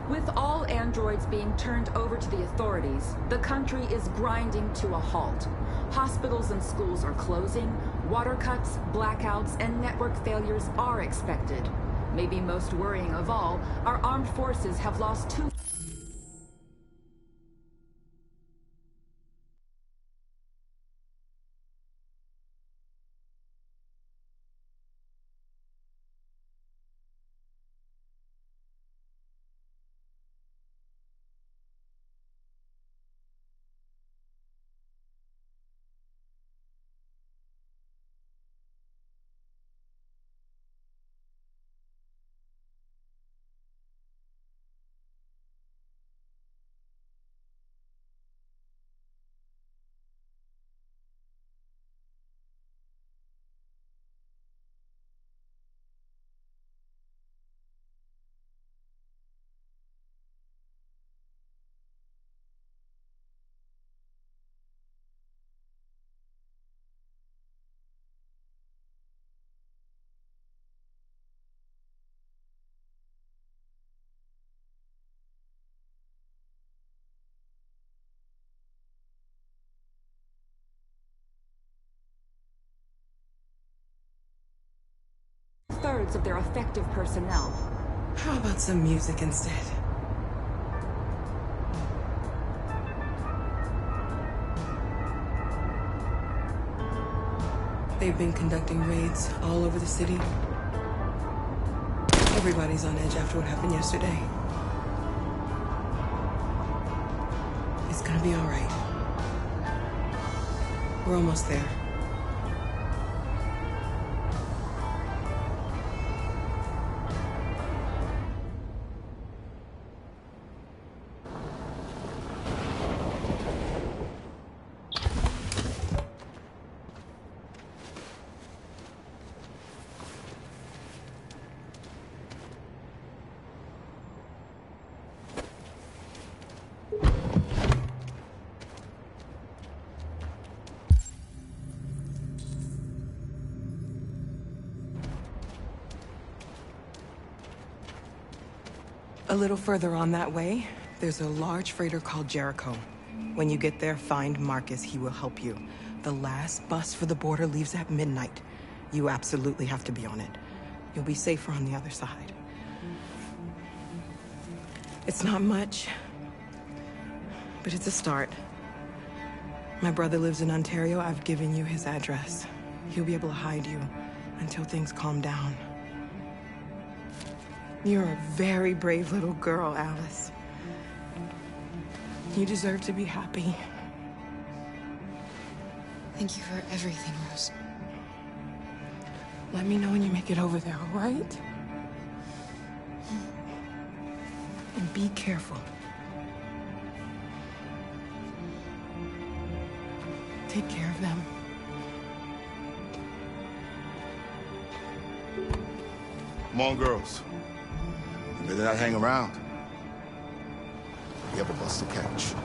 With all androids being turned over to the authorities, the country is grinding to a halt. Hospitals and schools are closing, water cuts, blackouts, and network failures are expected. Maybe most worrying of all, our armed forces have lost two... thirds of their effective personnel. How about some music instead? They've been conducting raids all over the city. Everybody's on edge after what happened yesterday. It's gonna be all right. We're almost there. A little further on that way, there's a large freighter called Jericho. When you get there, find Marcus. He will help you. The last bus for the border leaves at midnight. You absolutely have to be on it. You'll be safer on the other side. It's not much, but it's a start. My brother lives in Ontario. I've given you his address. He'll be able to hide you until things calm down. You're a very brave little girl, Alice. You deserve to be happy. Thank you for everything, Rose. Let me know when you make it over there, all right? And be careful. Take care of them. Come on, girls. You better not hang around. You have a bus to catch.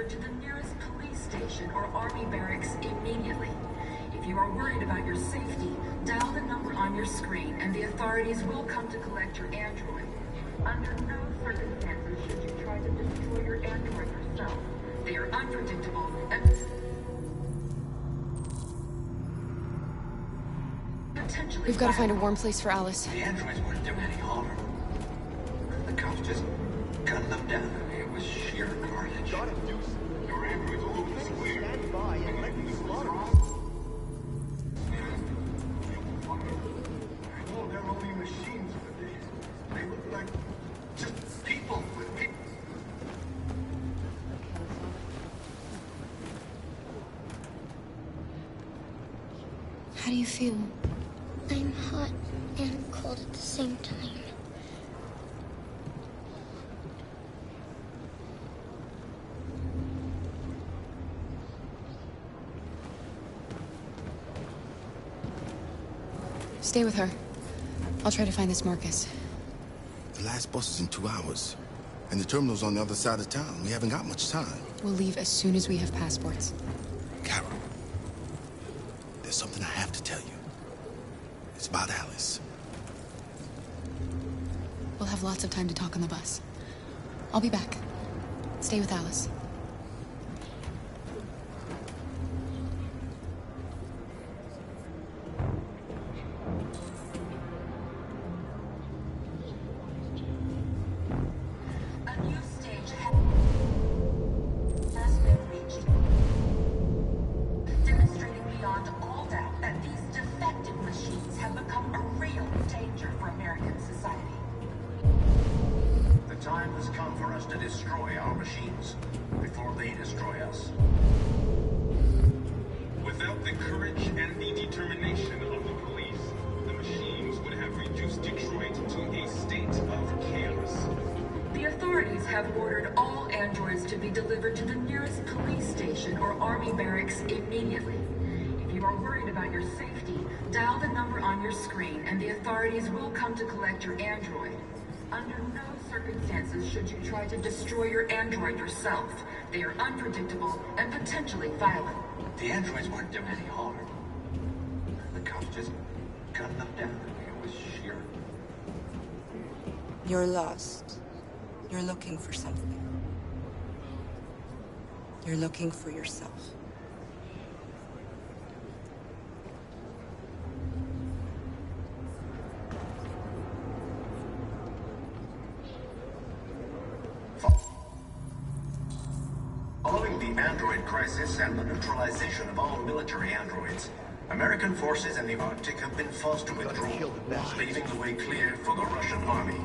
To the nearest police station or army barracks immediately. If you are worried about your safety, dial the number on your screen and the authorities will come to collect your android. Under no circumstances should you try to destroy your android yourself. They are unpredictable and potentially We've got to find a warm place for Alice. The androids weren't doing any harm. The cops just gunned them down. It was sheer carnage. Your androids all over the square. Stand by and let me slaughter them. Well, they're only machines for the day. They look like just people with people. How do you feel? I'm hot and cold at the same time. Stay with her. I'll try to find this Marcus. The last bus is in 2 hours. And the terminal's on the other side of town. We haven't got much time. We'll leave as soon as we have passports. Carol, there's something I have to tell you. It's about Alice. We'll have lots of time to talk on the bus. I'll be back. Stay with Alice. To collect your android. Under no circumstances should you try to destroy your android yourself. They are unpredictable and potentially violent. The androids weren't doing any harm. The cops just gunned them down. It was sheer. You're lost. You're looking for something. You're looking for yourself. Following the android crisis and the neutralization of all military androids, American forces in the Arctic have been forced to withdraw, leaving the way clear for the Russian army.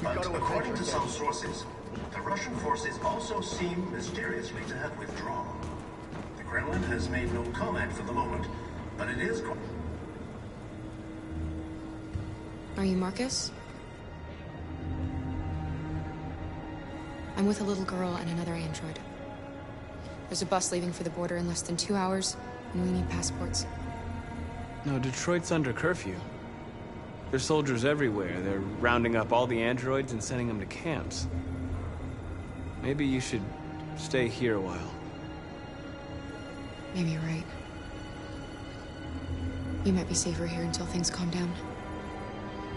But according to some sources, the Russian forces also seem mysteriously to have withdrawn. The Kremlin has made no comment for the moment, but it is going. Are you Marcus? I'm with a little girl and another android. There's a bus leaving for the border in less than 2 hours, and we need passports. No, Detroit's under curfew. There's soldiers everywhere. They're rounding up all the androids and sending them to camps. Maybe you should stay here a while. Maybe you're right. You might be safer here until things calm down.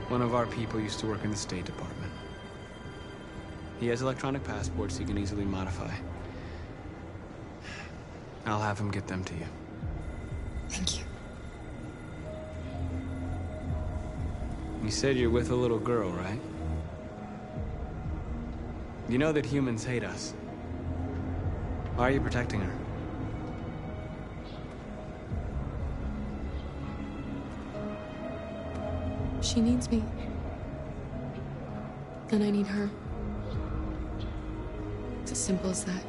One of our people used to work in the State Department. He has electronic passports he can easily modify. I'll have him get them to you. Thank you. You said you're with a little girl, right? You know that humans hate us. Why are you protecting her? She needs me. And I need her. It's as simple as that.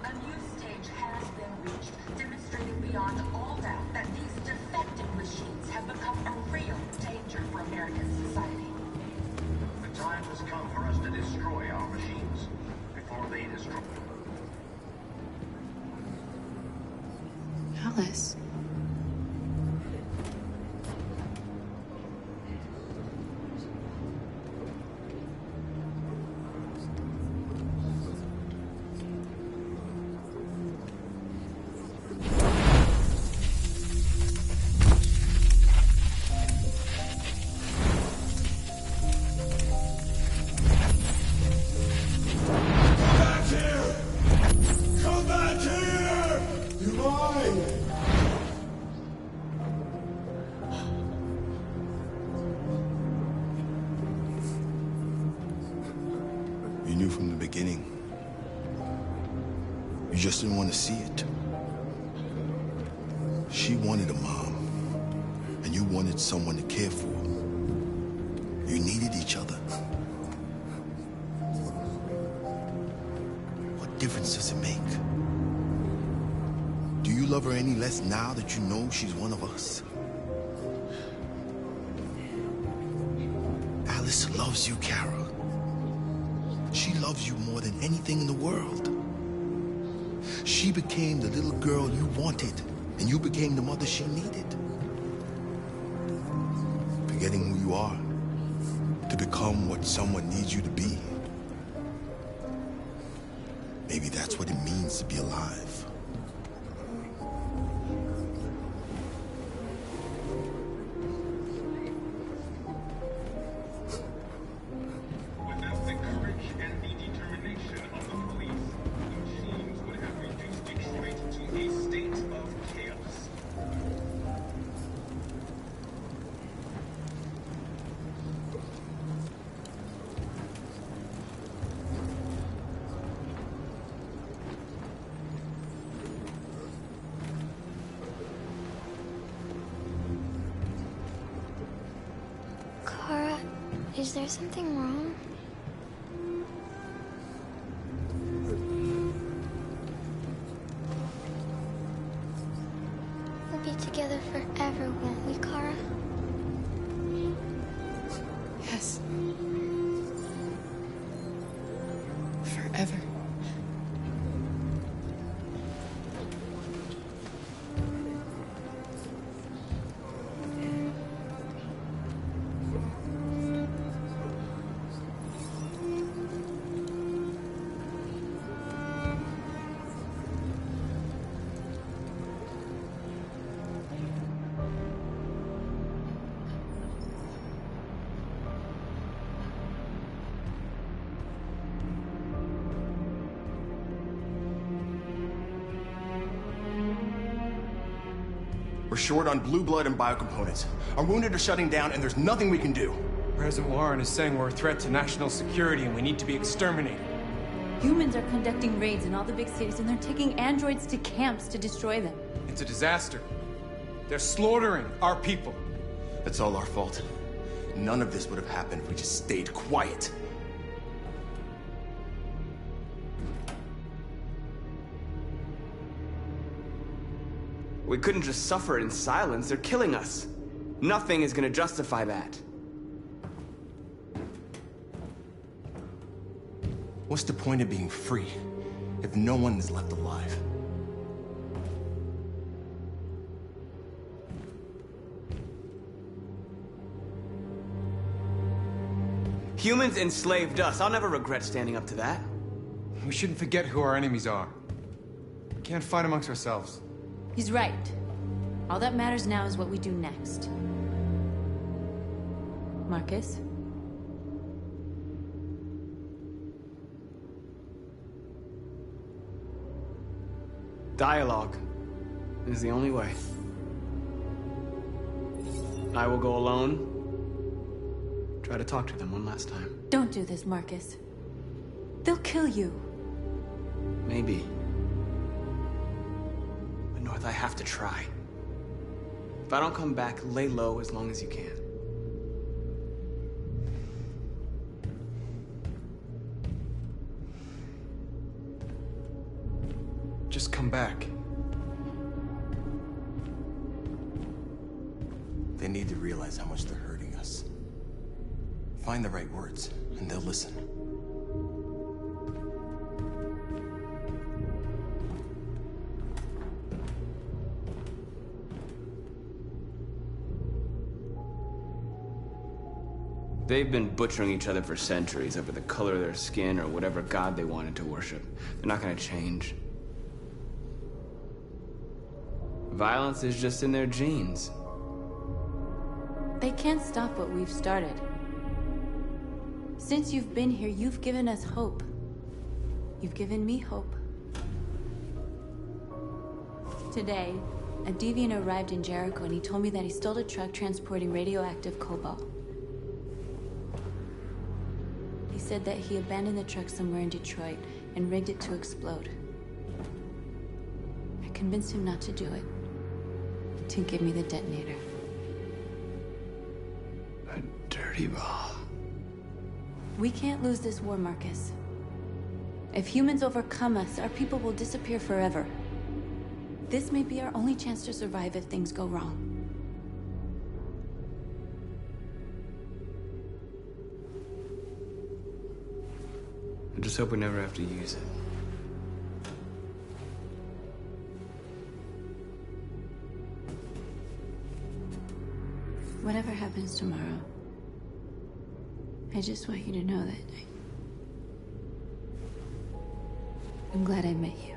A new stage has been reached, demonstrating beyond all doubt that these defective machines have become a real danger for American society. The time has come for us to destroy our machines before they destroy. Alice. You knew from the beginning. You just didn't want to see it. She wanted a mom, and you wanted someone to care for. You needed each other. What difference does it make? Do you love her any less now that you know she's one of us? Alice loves you, Kara. She loves you more than anything in the world. She became the little girl you wanted, and you became the mother she needed. Forgetting who you are to become what someone needs you to be. Maybe that's what it means to be alive. Without the courage and the determination of the police, the machines would have reduced Detroit to a state of chaos. Kara, is there something wrong? We'll be together forever, won't we, Kara? Yes. Forever. We're short on blue blood and biocomponents. Our wounded are shutting down, and there's nothing we can do. President Warren is saying we're a threat to national security and we need to be exterminated. Humans are conducting raids in all the big cities, and they're taking androids to camps to destroy them. It's a disaster. They're slaughtering our people. It's all our fault. None of this would have happened if we just stayed quiet. We couldn't just suffer in silence. They're killing us. Nothing is gonna justify that. What's the point of being free if no one is left alive? Humans enslaved us. I'll never regret standing up to that. We shouldn't forget who our enemies are. We can't fight amongst ourselves. He's right. All that matters now is what we do next. Marcus? Dialogue is the only way. I will go alone. Try to talk to them one last time. Don't do this, Marcus. They'll kill you. Maybe. But North, I have to try. If I don't come back, lay low as long as you can. Just come back. They need to realize how much they're hurting us. Find the right words, and they'll listen. They've been butchering each other for centuries over the color of their skin or whatever god they wanted to worship. They're not gonna change. Violence is just in their genes. They can't stop what we've started. Since you've been here, you've given us hope. You've given me hope. Today, a deviant arrived in Jericho and he told me that he stole a truck transporting radioactive cobalt. He said that he abandoned the truck somewhere in Detroit and rigged it to explode. I convinced him not to do it, to give me the detonator. A dirty ball. We can't lose this war, Marcus. If humans overcome us, our people will disappear forever. This may be our only chance to survive if things go wrong. I just hope we never have to use it. Whatever happens tomorrow, I just want you to know that I'm glad I met you.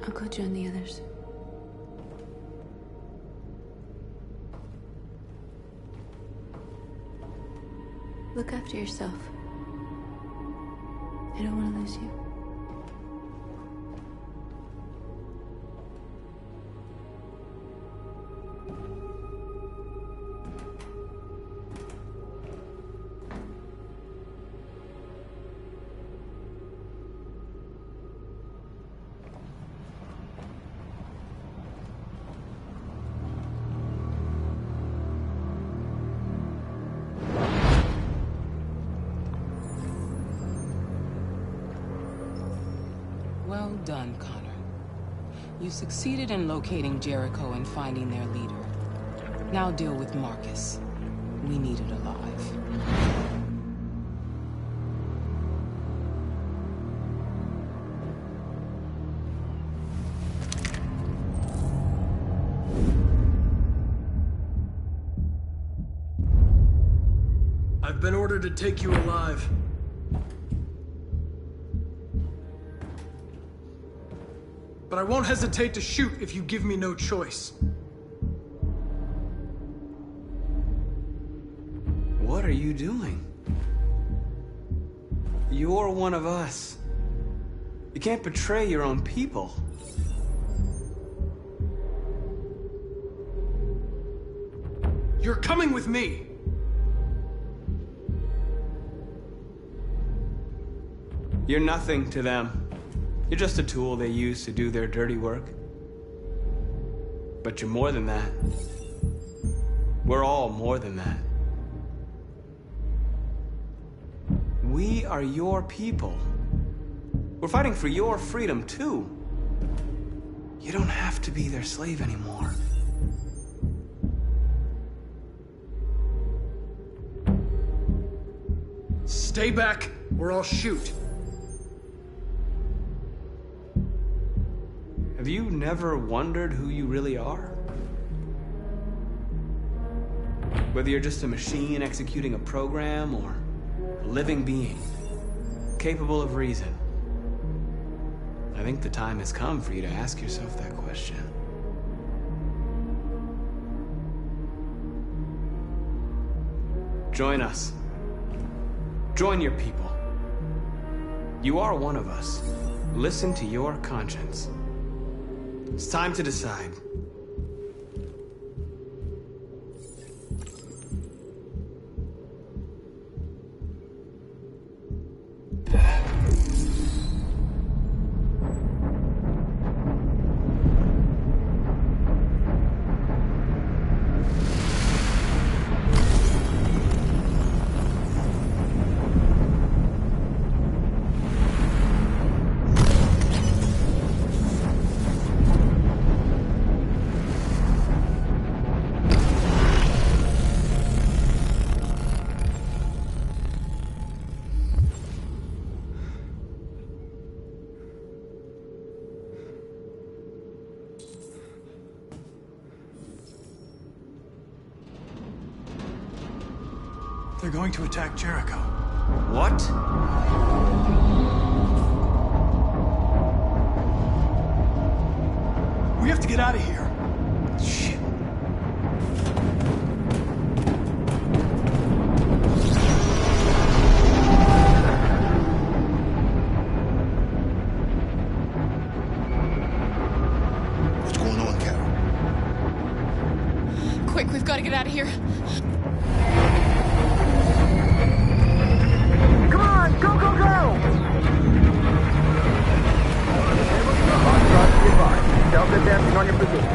I'll go join the others. Look after yourself. I don't want to lose you. Well done, Connor. You succeeded in locating Jericho and finding their leader. Now deal with Marcus. We need it alive. I've been ordered to take you alive. But I won't hesitate to shoot if you give me no choice. What are you doing? You're one of us. You can't betray your own people. You're coming with me! You're nothing to them. You're just a tool they use to do their dirty work. But you're more than that. We're all more than that. We are your people. We're fighting for your freedom, too. You don't have to be their slave anymore. Stay back, or I'll shoot. Have you never wondered who you really are? Whether you're just a machine executing a program, or a living being, capable of reason. I think the time has come for you to ask yourself that question. Join us. Join your people. You are one of us. Listen to your conscience. It's time to decide. They're going to attack Jericho. What? We have to get out of here. Shit. What's going on, Carol? Quick, we've got to get out of here. Come on, go, go, go! Self-advancing on your position.